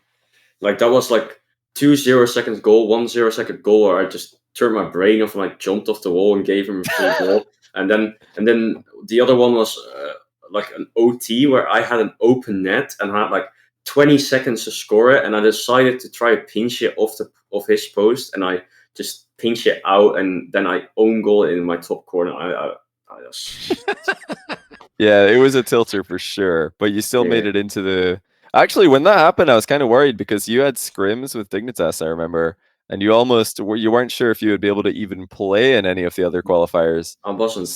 Like that was like 2 0-second goal, 1 0-second goal, where I just turned my brain off and like jumped off the wall and gave him a free goal. And then the other one was like an OT where I had an open net and had like 20 seconds to score it, and I decided to try to pinch it off his post, and I just pinch it out, and then I own goal it in my top corner. I just... Yeah, it was a tilter for sure, but you still made it into the... Actually, when that happened, I was kind of worried because you had scrims with Dignitas, I remember, and you weren't sure if you would be able to even play in any of the other qualifiers. I wasn't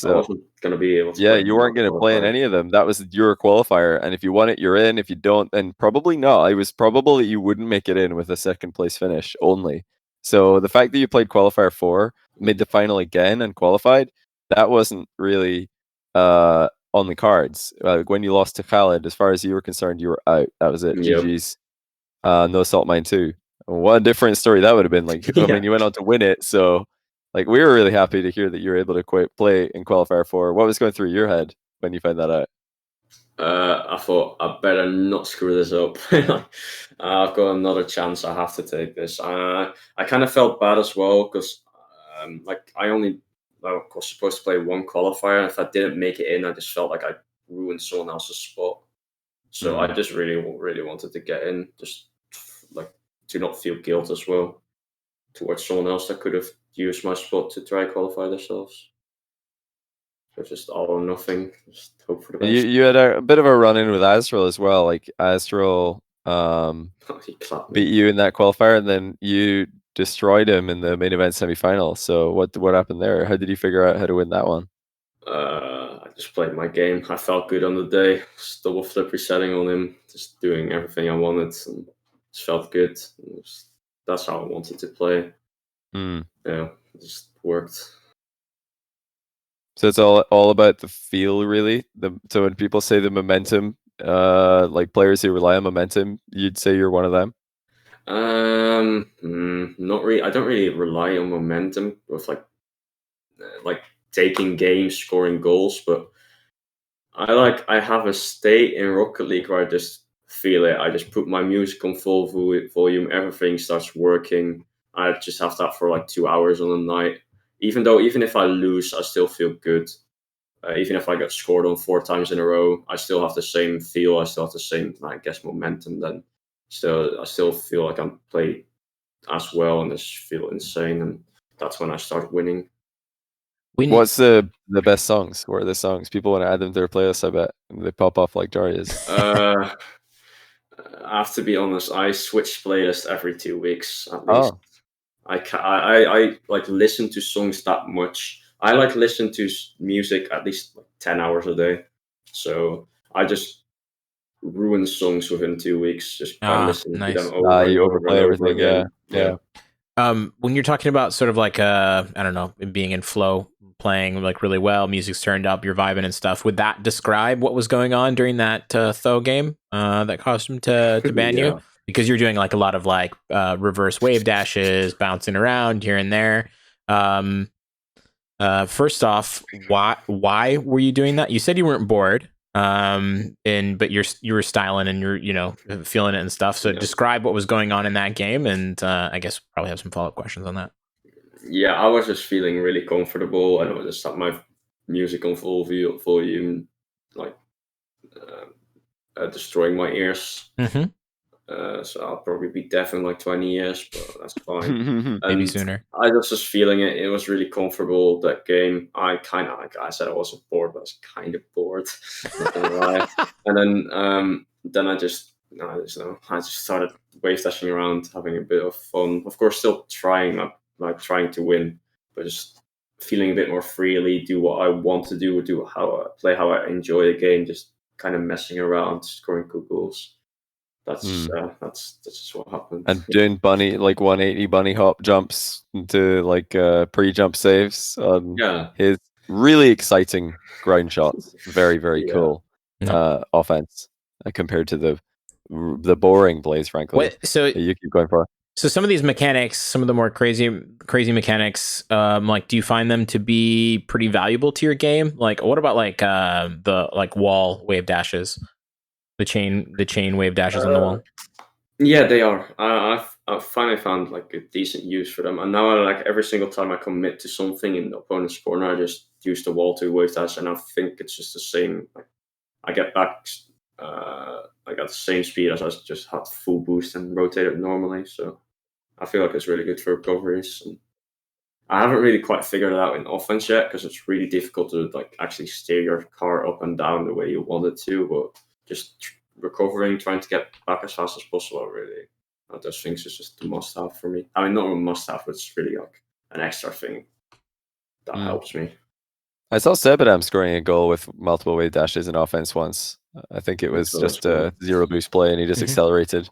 going to be able to. Yeah, you weren't going to play in any of them. That was your qualifier, and if you won it, you're in. If you don't, then probably not. It was probable that you wouldn't make it in with a second place finish only. So the fact that you played qualifier 4, made the final again and qualified, that wasn't really on the cards. When you lost to oKhaliD, as far as you were concerned, you were out. That was it. Yep. GG's. No Salt Mine 2. What a different story that would have been. Like, I mean, you went on to win it, so like we were really happy to hear that you were able to play in qualifier 4. What was going through your head when you found that out? I thought I better not screw this up. I've got another chance. I have to take this. I kind of felt bad as well because like I was supposed to play 1 qualifier, and if I didn't make it in, I just felt like I ruined someone else's spot. So I just really, really wanted to get in, just like to not feel guilt as well towards someone else that could have used my spot to try and qualify themselves. So just all or nothing. Just hope for the best. You had a bit of a run-in with Astral as well. Like Astral beat you in that qualifier, and then you destroyed him in the main event semi-final. So what happened there? How did you figure out how to win that one? I just played my game. I felt good on the day. Just double flip resetting on him, just doing everything I wanted, and just felt good. That's how I wanted to play. Yeah, it just worked. So it's all about the feel, really. So when people say the momentum, like players who rely on momentum, you'd say you're one of them. Not really. I don't really rely on momentum with like taking games, scoring goals, but I have a state in Rocket League where I just feel it. I just put my music on full volume, everything starts working. I just have that for like 2 hours on a night. even if I lose, I still feel good. Even if I get scored on 4 times in a row, I still have the same feel. I still have the same, I guess, momentum. Then I still feel like I'm playing as well, and just feel insane. And that's when I start winning. What's the best songs? What are the songs? People want to add them to their playlist, I bet. They pop off like Joreuz. I have to be honest, I switch playlist every 2 weeks at least. I like listen to songs that much. I like listen to music at least 10 hours a day. So I just ruin songs within 2 weeks just by listening to them over and you over overplay and over everything, again. Yeah. When you're talking about sort of like I don't know, being in flow, playing like really well, music's turned up, you're vibing and stuff, would that describe what was going on during that Tho game that caused him to ban you? Because you're doing like a lot of like reverse wave dashes, bouncing around here and there. First off, why were you doing that? You said you weren't bored, but you were styling and you're feeling it and stuff. So describe what was going on in that game, and I guess probably have some follow-up questions on that. Yeah, I was just feeling really comfortable, and I was just had my music on full volume, like destroying my ears. Mm-hmm. So I'll probably be deaf in like 20 years, but that's fine. Maybe sooner. I was just feeling it. It was really comfortable, that game. I kind of, like I said, I wasn't bored, but I was kind of bored. Not gonna lie. And then I just started wave dashing around, having a bit of fun. Of course, still trying to win, but just feeling a bit more freely, do what I want to do, play how I enjoy the game, just kind of messing around, scoring cool goals. That's just what happened. And doing bunny 180 bunny hop jumps into like pre-jump saves on his really exciting ground shots. Very, very cool offense compared to the boring plays, frankly. So you keep going for. So some of these mechanics, some of the more crazy mechanics, like, do you find them to be pretty valuable to your game? Like, what about like the wall wave dashes, the chain wave dashes on the wall? Yeah, they are. I've finally found like a decent use for them, and now every single time I commit to something in the opponent's corner, I just use the wall to wave dash, and I think it's just the same. Like, I get back, I got the same speed as I just had full boost and rotated normally. So I feel like it's really good for recoveries. And I haven't really quite figured it out in offense yet, because it's really difficult to like actually steer your car up and down the way you want it to. But just recovering, trying to get back as fast as possible, really, those things is just a must-have for me. I mean, not a must-have, but it's really like an extra thing that helps me. I saw Sebadam scoring a goal with multiple wave dashes in offense once. I think it was just a zero boost play, and he just accelerated,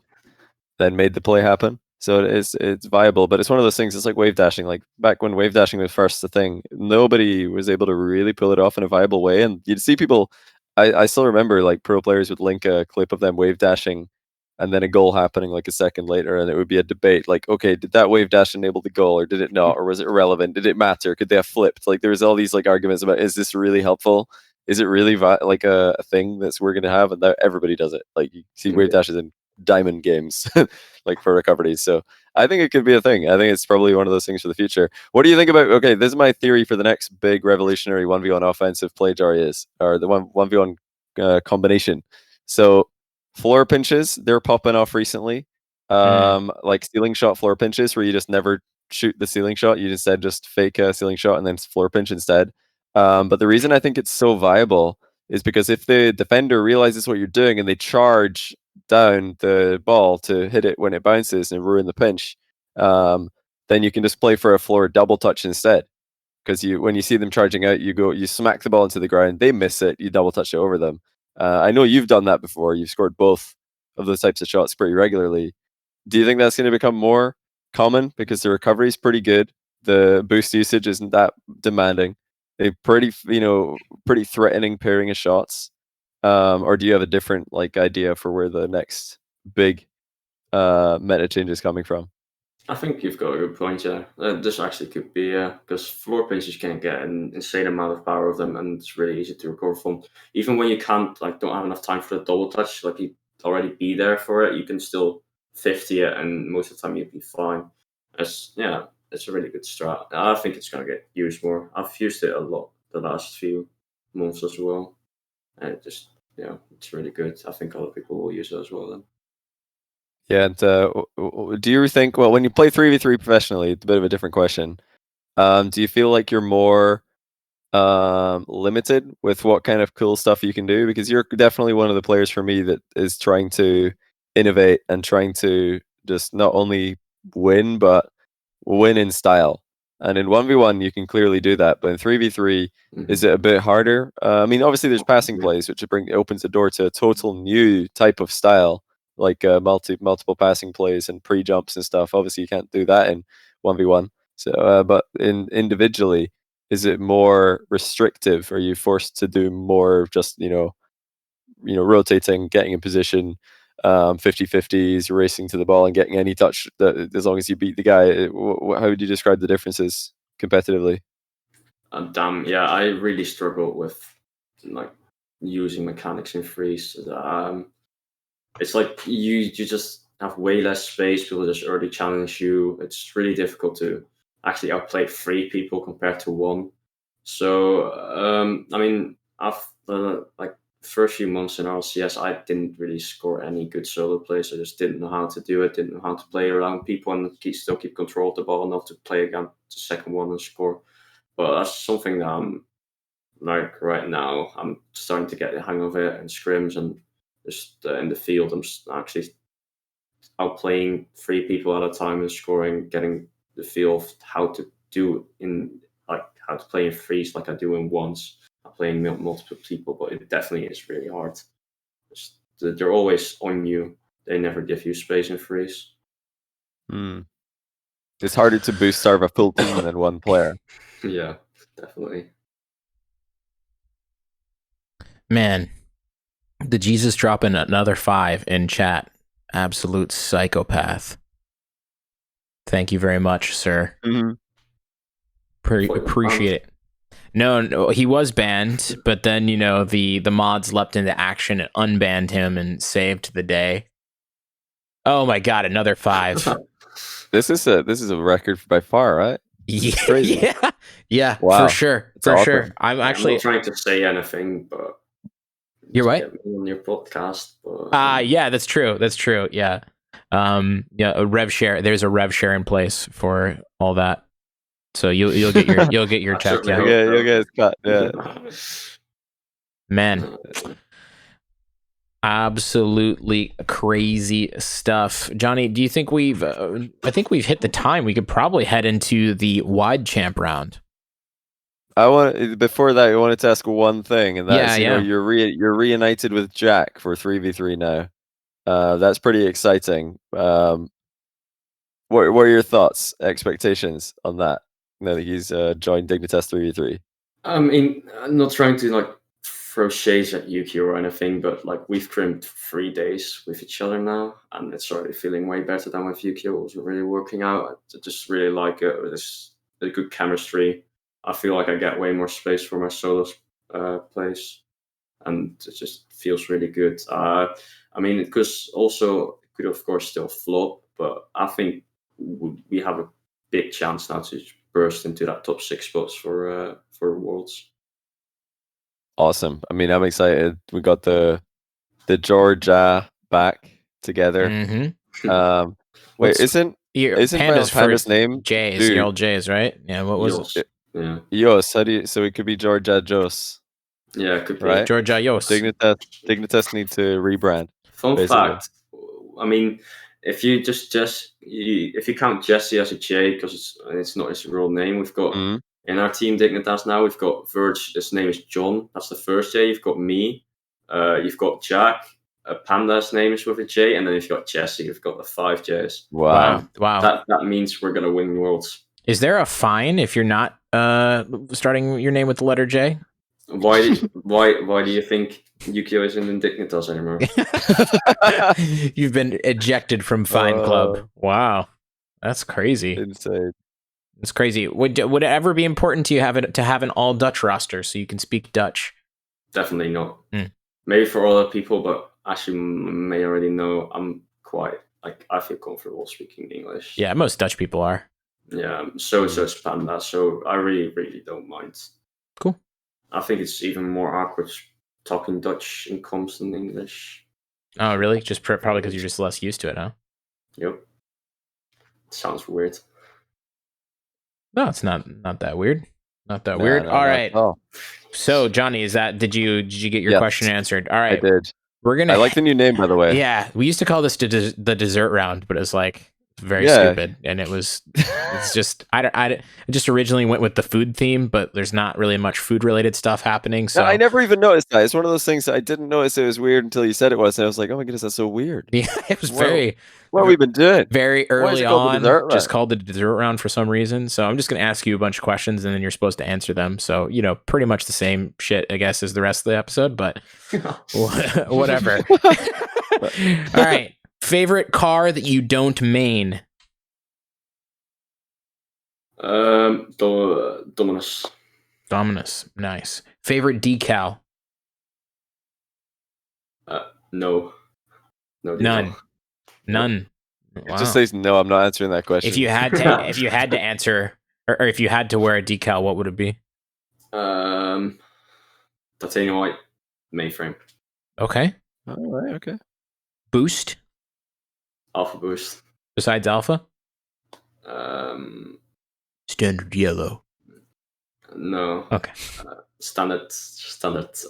then made the play happen. So it's viable, but it's one of those things. It's like wave dashing. Like back when wave dashing was first the thing, nobody was able to really pull it off in a viable way, and you'd see people. I still remember like pro players would link a clip of them wave dashing and then a goal happening like a second later, and it would be a debate like, okay, did that wave dash enable the goal or did it not, or was it irrelevant? Did it matter? Could they have flipped? Like there was all these like arguments about, is this really helpful? Is it really like a thing that's we're going to have? And everybody does it. Like you see wave dashes in diamond games like for recoveries. So I think it could be a thing. I think it's probably one of those things for the future. What do you think about, okay, this is my theory for the next big revolutionary 1v1 offensive play Joreuz, or the 1v1 combination. So floor pinches, they're popping off recently. Like ceiling shot floor pinches, where you just never shoot the ceiling shot, you instead just fake a ceiling shot and then floor pinch instead. But the reason I think it's so viable is because if the defender realizes what you're doing and they charge down the ball to hit it when it bounces and ruin the pinch, then you can just play for a floor double touch instead. Because when you see them charging out, you smack the ball into the ground, they miss it, you double touch it over them. I know you've done that before. You've scored both of those types of shots pretty regularly. Do you think that's going to become more common because the recovery is pretty good, the boost usage isn't that demanding, a pretty threatening pairing of shots, or do you have a different like idea for where the next big meta change is coming from? I think you've got a good point, yeah. This actually could be, because floor pinches can get an insane amount of power of them, and it's really easy to recover from. Even when you don't have enough time for the double touch, like you already be there for it, you can still 50 it, and most of the time you'd be fine. it's a really good strat. I think it's going to get used more. I've used it a lot the last few months as well. And it just, it's really good. I think other people will use it as well then. Yeah, and do you think, well, when you play 3v3 professionally, it's a bit of a different question. Do you feel like you're more limited with what kind of cool stuff you can do? Because you're definitely one of the players for me that is trying to innovate and trying to just not only win, but win in style. And in 1v1, you can clearly do that. But in 3v3, is it a bit harder? I mean, obviously, there's passing plays, which opens the door to a total new type of style, like multiple passing plays and pre-jumps and stuff. Obviously, you can't do that in 1v1. So, but individually, is it more restrictive? Are you forced to do more just, rotating, getting in position, 50-50s, racing to the ball and getting any touch as long as you beat the guy? How would you describe the differences competitively? Damn, yeah, I really struggle with like using mechanics in freeze. It's like you just have way less space. People just early challenge you. It's really difficult to actually outplay 3 people compared to 1. So I mean, I've like first few months in RLCS, I didn't really score any good solo plays. I just didn't know how to do it, didn't know how to play around people and still keep control of the ball enough to play against the second one and score. But that's something that I'm like right now, I'm starting to get the hang of it and scrims and just in the field, I'm just actually outplaying 3 people at a time and scoring, getting the feel of how to do how to play in freeze like I do in ones. I'm playing multiple people, but it definitely is really hard. They're always on you. They never give you space in freeze. It's harder to boost starve a full team than one player. Yeah, definitely. Man, the Jesus dropping another 5 in chat. Absolute psychopath. Thank you very much, sir. Appreciate it. No, he was banned, but then the mods leapt into action and unbanned him and saved the day. Oh my god, another 5. This is a record by far, right? Yeah, yeah, wow. for sure, It's awesome. sure. I'm actually not trying to say anything, but you're right. Get me on your podcast. But, yeah, that's true. That's true. Yeah, a rev share. There's a rev share in place for all that. So you'll get your check. Yeah, you'll get his cut. Yeah, man. Absolutely crazy stuff. Johnny, do you think I think we've hit the time. We could probably head into the Widechamp round. Before that, I wanted to ask one thing, and that's you're reunited with Jack for 3v3 now. That's pretty exciting. What are your thoughts, expectations on that? Now that he's joined Dignitas 3v3. I mean, I'm not trying to throw shades at Yuki or anything, but we've crimped 3 days with each other now, and it's already feeling way better than with Yuki. It was really working out. I just really like it. There's a good chemistry. I feel like I get way more space for my solo plays, and it just feels really good. I mean, because also it could of course still flop, but I think we have a big chance now to burst into that top 6 spots for Worlds. Awesome. I mean, I'm excited. We got the Georgia back together. Wait, isn't Panda's name Jays? The old Jays, right? Yeah. What was it? Yeah. Yos. So it could be Georgia Jos. Yeah, it could be. Right? Georgia Jos. Dignitas need to rebrand. Fun fact. I mean, if you if you count Jessie as a J because it's not his real name, we've got in our team Dignitas now. We've got Verge. His name is John. That's the first J. You've got me. You've got Jack. Panda's name is with a J, and then you've got Jessie. You've got the 5 J's. Wow. That means we're gonna win Worlds. Is there a fine if you're not starting your name with the letter J? Why do you think Yukio isn't in Dignitas anymore? You've been ejected from Fine Club. Wow, that's crazy. Insane. It's crazy. Would it ever be important to you to have an all Dutch roster so you can speak Dutch? Definitely not. Maybe for other people, but as you may already know, I'm quite I feel comfortable speaking English. Yeah, most Dutch people are. Yeah, so spam that. So I really don't mind. Cool. I think it's even more awkward talking Dutch in comms than English. Oh, really? Just probably because you're just less used to it, huh? Yep. Sounds weird. No, it's not that weird. Not that weird. All right. So, Johnny, did you get your question answered? All right. I did. I like the new name, by the way. Yeah, we used to call this the dessert round, but it's like very stupid, and it's just I just originally went with the food theme, but there's not really much food related stuff happening. So I never even noticed that. It's one of those things that I didn't notice it was weird until you said it was, and I was like, oh my goodness, that's so weird. Yeah, it was what have we been doing? Very early on, just called the dessert round for some reason. So I'm just going to ask you a bunch of questions, and then you're supposed to answer them. So, pretty much the same shit, I guess, as the rest of the episode, but whatever. All right. Favorite car that you don't main? Dominus. Dominus. Nice. Favorite decal? No. None. None. Wow. Just say no. I'm not answering that question. If you had to answer, or if you had to wear a decal, what would it be? Titanium white mainframe. Okay. All right. Okay. Boost. Alpha boost. Besides alpha. Standard yellow. No. Okay. Standard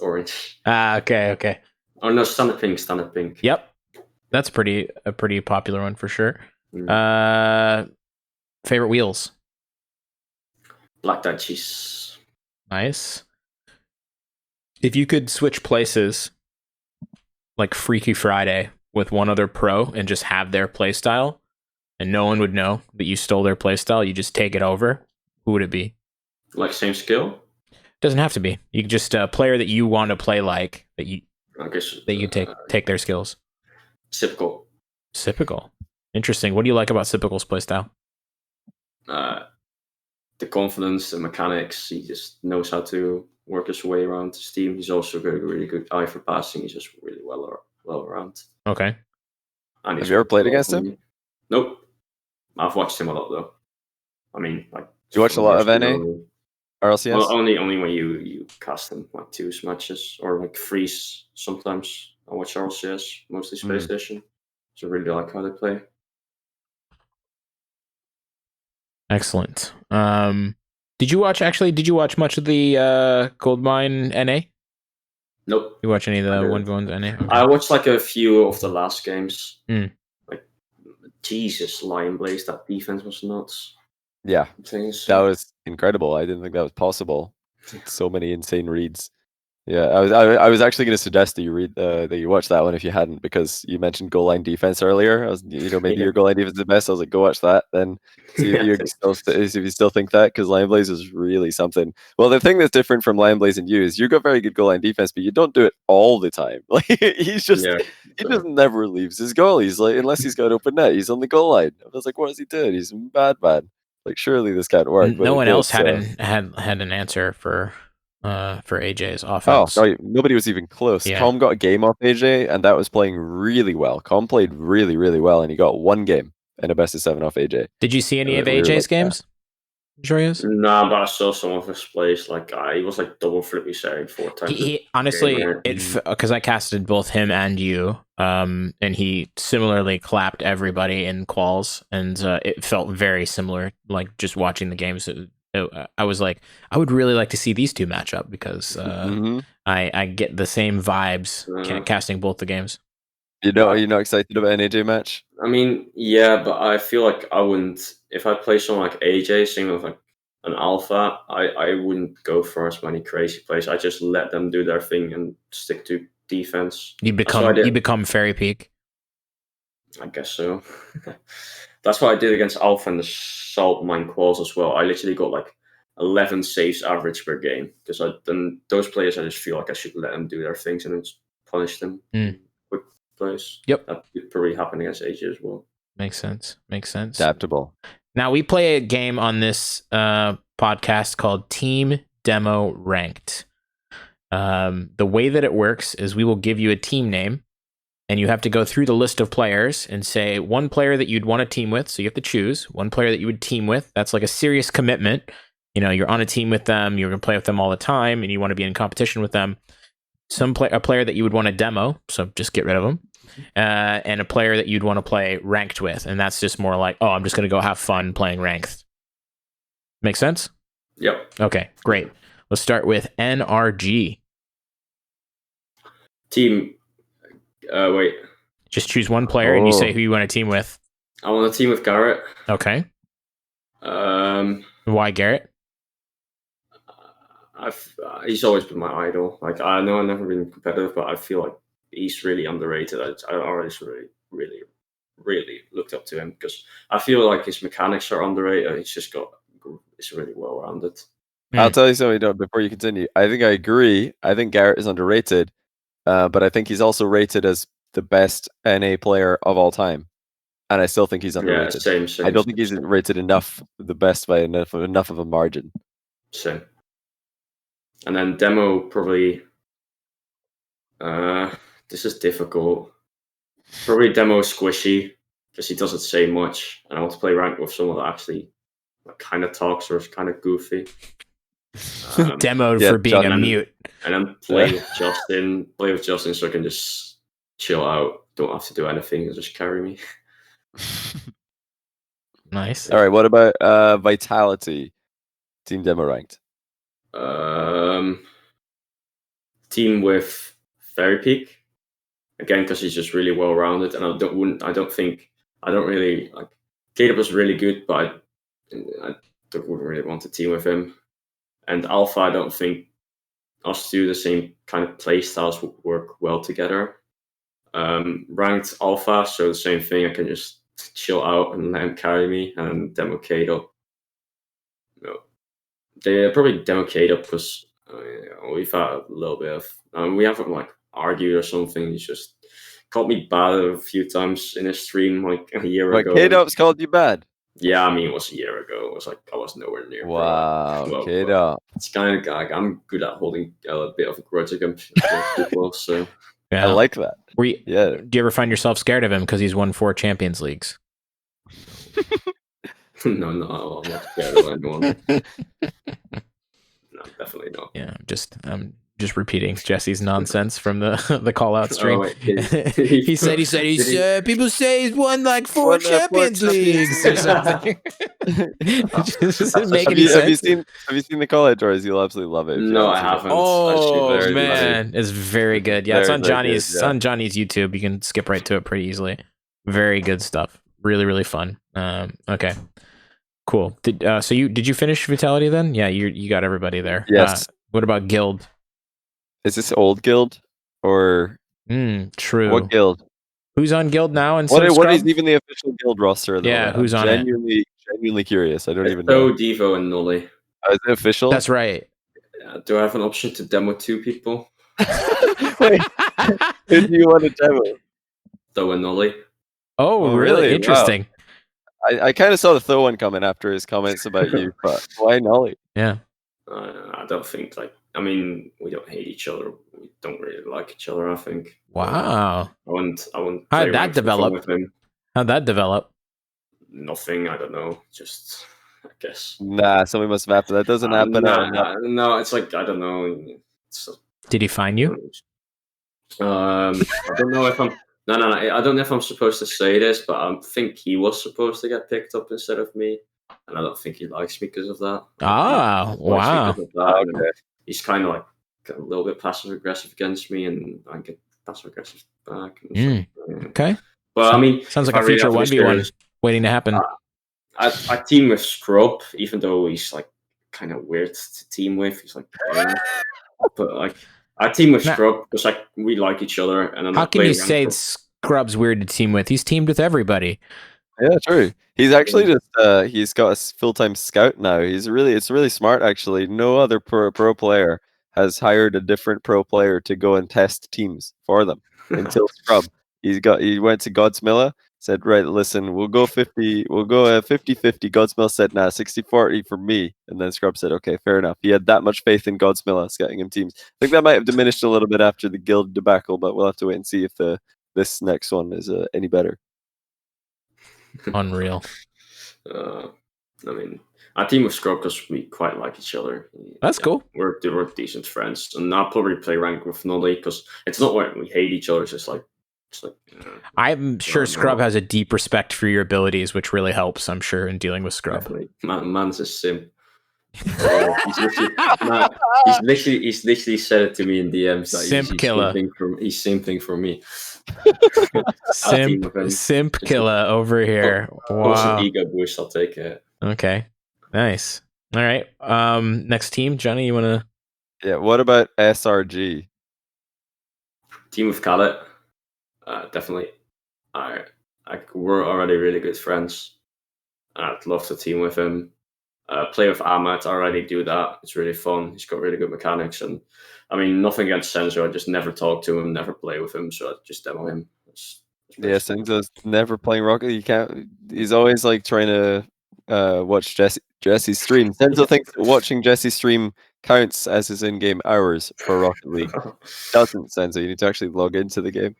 orange. Okay. Oh no, standard pink. Yep. That's a pretty popular one for sure. Favorite wheels? Black dyed cheese. Nice. If you could switch places like Freaky Friday with one other pro and just have their playstyle and no one would know that you stole their playstyle, you just take it over, who would it be? Like same skill? Doesn't have to be. You could just a player that you want to play like that you take their skills. Sipical. Interesting. What do you like about Sipical's playstyle? The confidence, the mechanics. He just knows how to work his way around his team. He's also got a really good eye for passing. He's just really well around. Okay. And have you ever played against him? Nope. I've watched him a lot though. I mean, like. Do you watch a lot of NA? RLCS? Well, only when you cast them like 2 matches or like freeze sometimes. I watch RLCS, mostly Space Station. So I really like how they play. Excellent. Did you watch much of the Goldmine NA? Nope. You watch any of the 1v1s NA? Okay. I watched like a few of the last games. Like, Jesus, Lion Blaze, that defense was nuts. Yeah, that was incredible. I didn't think that was possible. So many insane reads. Yeah, I was actually going to suggest that you watch that one if you hadn't, because you mentioned goal line defense earlier. Maybe your goal line defense is the best. I was like, go watch that, then see if you still think that, because Lion Blaze is really something. Well, the thing that's different from Lion Blaze and you is you've got very good goal line defense, but you don't do it all the time. Like he just never leaves his goal. He's like, unless he's got open net, he's on the goal line. I was like, what is he doing? He's bad. Like, surely this can't work. No one else had an answer for AJ's offense. Oh, no, nobody was even close. Yeah. Com got a game off AJ, and that was playing really well. Com played really, really well, and he got 1 game and a best of 7 off AJ. Did you see any of AJ's games? Joreuz? Nah, but I saw some of his plays. Like he was like double flippy saying 4 times. He honestly, because I casted both him and you, and he similarly clapped everybody in quals, and it felt very similar. Like just watching the games, I was like, I would really like to see these two match up, because I get the same vibes casting both the games. Are you not excited about an AJ match? I mean, yeah, but I feel like I wouldn't. If I play someone like AJ, same with like an alpha, I wouldn't go for as many crazy plays. I just let them do their thing and stick to defense. You become Fairy Peak. I guess so. That's what I did against Alpha in the Salt Mine Quals as well. I literally got like 11 saves average per game, because then those players, I just feel like I should let them do their things and then just punish them. Quick plays. Yep. That could probably happen against AJ as well. Makes sense. Adaptable. Now, we play a game on this podcast called Team Demo Ranked. The way that it works is we will give you a team name, and you have to go through the list of players and say one player that you'd want to team with. So you have to choose one player that you would team with. That's like a serious commitment. You're on a team with them. You're going to play with them all the time, and you want to be in competition with them. A player that you would want to demo, so just get rid of them. And a player that you'd want to play ranked with, and that's just more like, I'm just going to go have fun playing ranked. Make sense? Yep. Okay, great. Let's start with NRG. Team. Wait. Just choose one player and you say who you want to team with. I want to team with Garrett. Okay. Why Garrett? He's always been my idol. Like, I know I've never been competitive, but I feel like he's really underrated. I always really looked up to him because I feel like his mechanics are underrated. It's really well rounded. I'll tell you something before you continue. I think I agree. I think Garrett is underrated, but I think he's also rated as the best NA player of all time, and I still think he's underrated. Same. I don't think he's rated enough, the best by enough of a margin. Same. And then demo probably. This is difficult. Probably demo Squishy because he doesn't say much, and I want to play ranked with someone that actually kind of talks or is kind of goofy. Demoed for being a mute. And then play with Justin so I can just chill out. Don't have to do anything and just carry me. Nice. All right, what about Vitality? Team demo ranked. Team with Fairy Peak. Again, because he's just really well rounded, and I don't really like. Caleb was really good, but I wouldn't really want to team with him. And Alpha, I don't think us two the same kind of play styles would work well together. Ranked Alpha, so the same thing. I can just chill out and let him carry me, and demo Kato. They probably demo Kato because we've had a little bit of. We haven't argued or something. He's just called me bad a few times in a stream a year ago. K-Dub's called you bad? Yeah, I mean, it was a year ago. It was I was nowhere near. Wow, K-Dub. It's kind of I'm good at holding a bit of a grudge against people, so. Yeah. I like that. Do you ever find yourself scared of him because he's won 4 Champions Leagues? No, I'm not scared of anyone. No, definitely not. Yeah, I'm just repeating Jesse's nonsense from the call out stream. He said people say he's won 4 Champions Leagues or something. Does it make any sense? Have you seen the call out, Joris? You'll absolutely love it. No, I haven't. Oh man, it's very good. Yeah, it's on Johnny's YouTube. You can skip right to it pretty easily. Very good stuff. Really, really fun. Okay. Cool. Did you finish Vitality then? Yeah, you got everybody there. Yes. What about Guild? Is this old Guild or true? What Guild? Who's on Guild now? And what is even the official Guild roster? Though? Yeah, who's on it? Genuinely curious. I don't even know. Devo and Nolly. Is it official? That's right. Do I have an option to demo 2 people? Wait, who do you want to demo? Tho and Nolly. Oh, really? Interesting. Wow. I kind of saw the Tho one coming after his comments about you, but why Nolly? Yeah. I don't think we don't hate each other. We don't really like each other, I think. Wow. I wouldn't How'd that develop? With him. How'd that develop? Nothing, I don't know. Just, I guess. Nah, something must have happened. That doesn't happen. No, it's I don't know. Did he find you? I don't know if I'm... No, I don't know if I'm supposed to say this, but I think he was supposed to get picked up instead of me. And I don't think he likes me because of that. Wow. Okay. He's kind of a little bit passive aggressive against me, and I get passive aggressive back. Okay. But sounds like a future 1v1 waiting to happen. I team with Scrub, even though he's kind of weird to team with. He's but I team with Scrub because we like each other. And how can you say Scrub's weird to team with? He's teamed with everybody. Yeah, true. He's actually just he's got a full-time scout now. It's really smart actually. No other pro player has hired a different pro player to go and test teams for them until Scrub. He went to Godsmilla, said, right, listen, we'll go 50-50. Godsmill said, nah, 60-40 for me. And then Scrub said, okay, fair enough. He had that much faith in Godsmilla scouting him teams. I think that might have diminished a little bit after the Guild debacle, but we'll have to wait and see if the this next one is any better. Unreal. I mean, I team with Scrub because we quite like each other. That's cool. We're decent friends, and I'll probably play rank with Nolly because it's not like we hate each other. It's just like I'm sure Scrub has a deep respect for your abilities, which really helps. I'm sure in dealing with Scrub. Man's a simp. He's literally said it to me in DMs. Like Simp killer. He's simping for me. Simp killer over here. Wow. An ego boost. I'll take it. Okay. Nice. All right. Next team, Johnny. You want to? Yeah. What about SRG? Team with oKhaliD. Definitely. We're already really good friends. I'd love to team with him. Play with Ahmed, I already do that. It's really fun. He's got really good mechanics, and I mean, nothing against Senzo. I just never talk to him, never play with him, so I just demo him. Senzo's never playing Rocket League. He's always like trying to watch Jesse's stream. Senzo thinks watching Jesse's stream counts as his in-game hours for Rocket League. Doesn't, Senzo. You need to actually log into the game.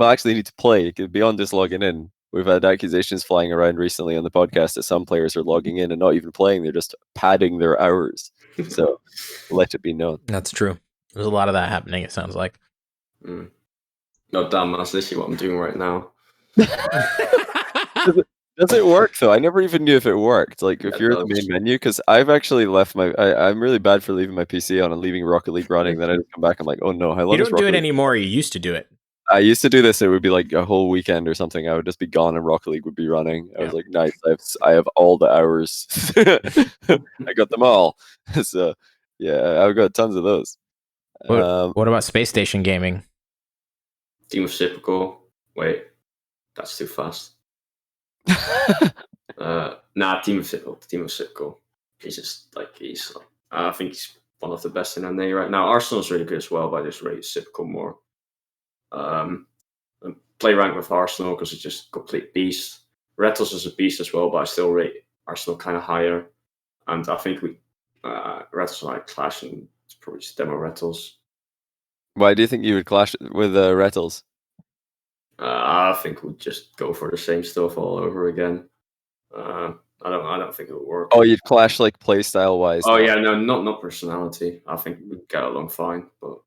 Actually, you need to play. Beyond just logging in. We've had accusations flying around recently on the podcast that some players are logging in and not even playing. They're just padding their hours. So let it be known. That's true. There's a lot of that happening, it sounds like. No, damn, that's literally what I'm doing right now. Does it work, though? I never even knew if it worked. Like, if you're in the main menu, because I've actually left I'm really bad for leaving my PC on and leaving Rocket League running. Then I come back, I'm like, oh no, you don't do it anymore. You used to do it. I used to do this. It would be like a whole weekend or something. I would just be gone and Rocket League would be running. I was like, nice. I have all the hours. I got them all. So yeah, I've got tons of those. What about Space Station Gaming? Team of Typical. Wait, that's too fast. Team of Typical. I think he's one of the best in NA right now. Arsenal's really good as well, but I just rate Typical more. Play rank with Arsenal because it's just a complete beast. Rettles is a beast as well, but I still rate Arsenal kind of higher. And I think Rettles and I clash, and it's probably just demo Rettles. Why do you think you would clash with Rettles? I think we'd just go for the same stuff all over again. I don't think it would work. Oh, you'd clash like playstyle wise. Oh yeah, no, not personality. I think we'd get along fine, but.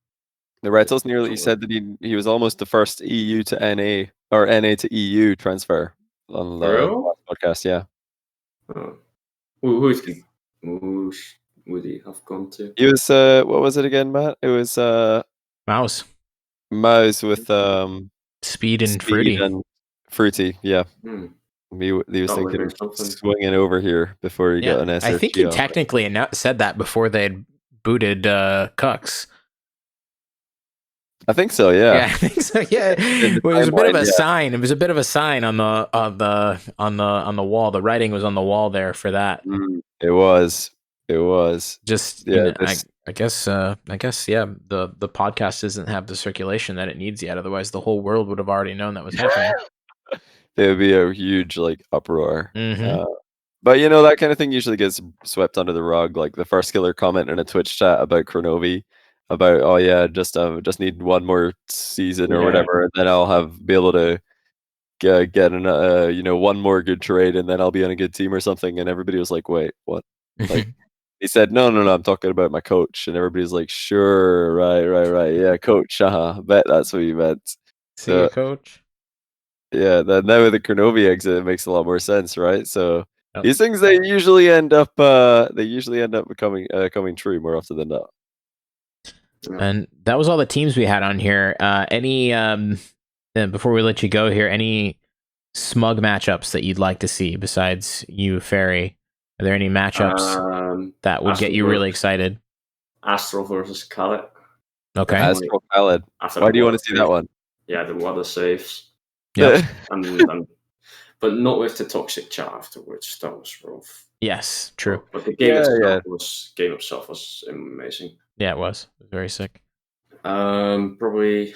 The Rettles nearly said that he was almost the first EU to NA or NA to EU transfer on the podcast. Yeah. Who would he have gone to? He was what was it again, Matt? It was Mouse with Speed and Fruity. Fruity, yeah. He was thinking swinging over here before he got an SRG. I think he technically said that before they had booted Cucks. I think so, yeah. Yeah, I think so. Yeah, it was a bit of a sign. It was a bit of a sign on the wall. The writing was on the wall there for that. It was. Just yeah. I guess. Yeah. The podcast doesn't have the circulation that it needs yet. Otherwise, the whole world would have already known that was happening. There would be a huge uproar. Mm-hmm. But that kind of thing usually gets swept under the rug. Like the first killer comment in a Twitch chat about Chronovi. About just need one more season or whatever, and then I'll be able to get one more good trade, and then I'll be on a good team or something. And everybody was like, "Wait, what?" Like he said, "No, I'm talking about my coach," and everybody's like, "Sure, right, yeah, coach, bet that's what you meant." See you, coach. Yeah, then now with the Chronovi exit, it makes a lot more sense, right? So these things they usually end up becoming coming true more often than not. And that was all the teams we had on here. Any before we let you go here, any SMUG matchups that you'd like to see besides you, Ferry? Are there any matchups that would get you really excited? Astral versus oKhaliD. Okay. Astral oKhaliD. Why do you want to see that one? Yeah, the water saves. Yeah. But not with the toxic chat afterwards. That was rough. Yes, true. But the game itself was amazing. Yeah, it was very sick. Probably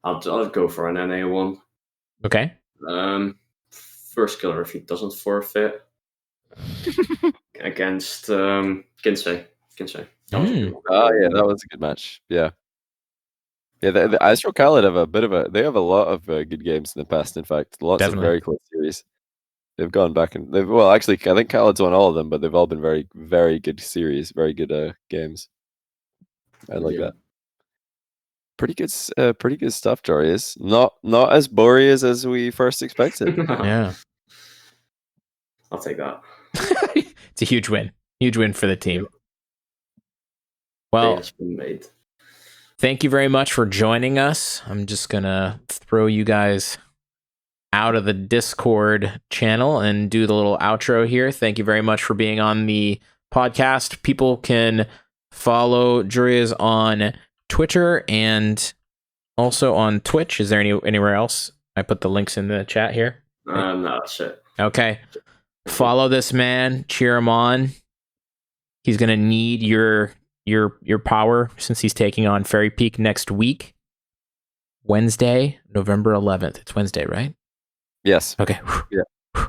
I'll go for an NA one. Okay. First killer if he doesn't forfeit against Kinsey. Oh yeah, that was a good match. Yeah. Yeah, the oKhaliD have a bit of a. They have a lot of good games in the past. In fact, lots of very close series. They've gone back and actually, I think khalid's won all of them, but they've all been very, very good series, very good games. I like that. Pretty good stuff, Joreuz. Not as boreas as we first expected. Yeah, I'll take that. It's a huge win for the team. Well, thank you very much for joining us. I'm just gonna throw you guys out of the Discord channel and do the little outro here. Thank you very much for being on the podcast. People can follow Joreuz on Twitter and also on Twitch. Is there anywhere else? I put the links in the chat here. No, that's it. Okay. Follow this man, cheer him on. He's gonna need your power since he's taking on Fairy Peak next week. Wednesday, November 11th. It's Wednesday, right? Yes. Okay. Yeah.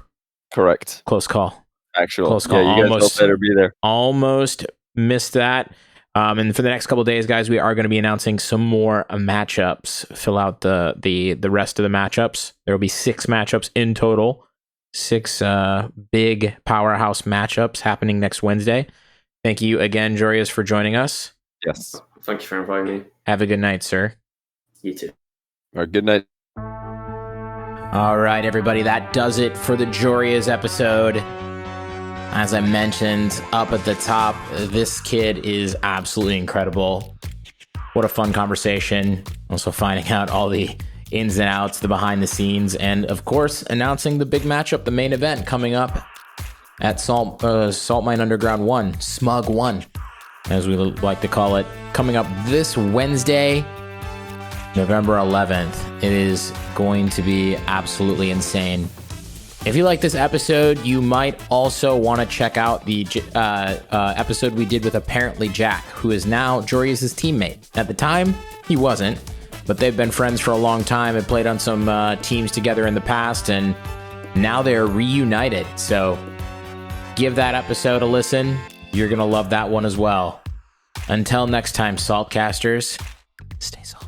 Correct. Close call. Close call. Yeah, you guys better be there. Almost missed that. And for the next couple of days, guys, we are going to be announcing some more matchups. Fill out the rest of the matchups. There will be 6 matchups in total. 6 big powerhouse matchups happening next Wednesday. Thank you again, Joreuz, for joining us. Yes. Thank you for inviting me. Have a good night, sir. You too. All right, good night. All right, everybody, that does it for the Joreuz episode. As I mentioned up at the top, this kid is absolutely incredible. What a fun conversation. Also finding out all the ins and outs, the behind the scenes, and of course, announcing the big matchup, the main event coming up at Salt Mine Underground 1, SMUG 1, as we like to call it, coming up this Wednesday, November 11th. It is going to be absolutely insane. If you like this episode, you might also want to check out the episode we did with ApparentlyJack, who is now Joreuz's teammate. At the time, he wasn't, but they've been friends for a long time and played on some teams together in the past, and now they're reunited. So give that episode a listen. You're going to love that one as well. Until next time, Saltcasters, stay salt.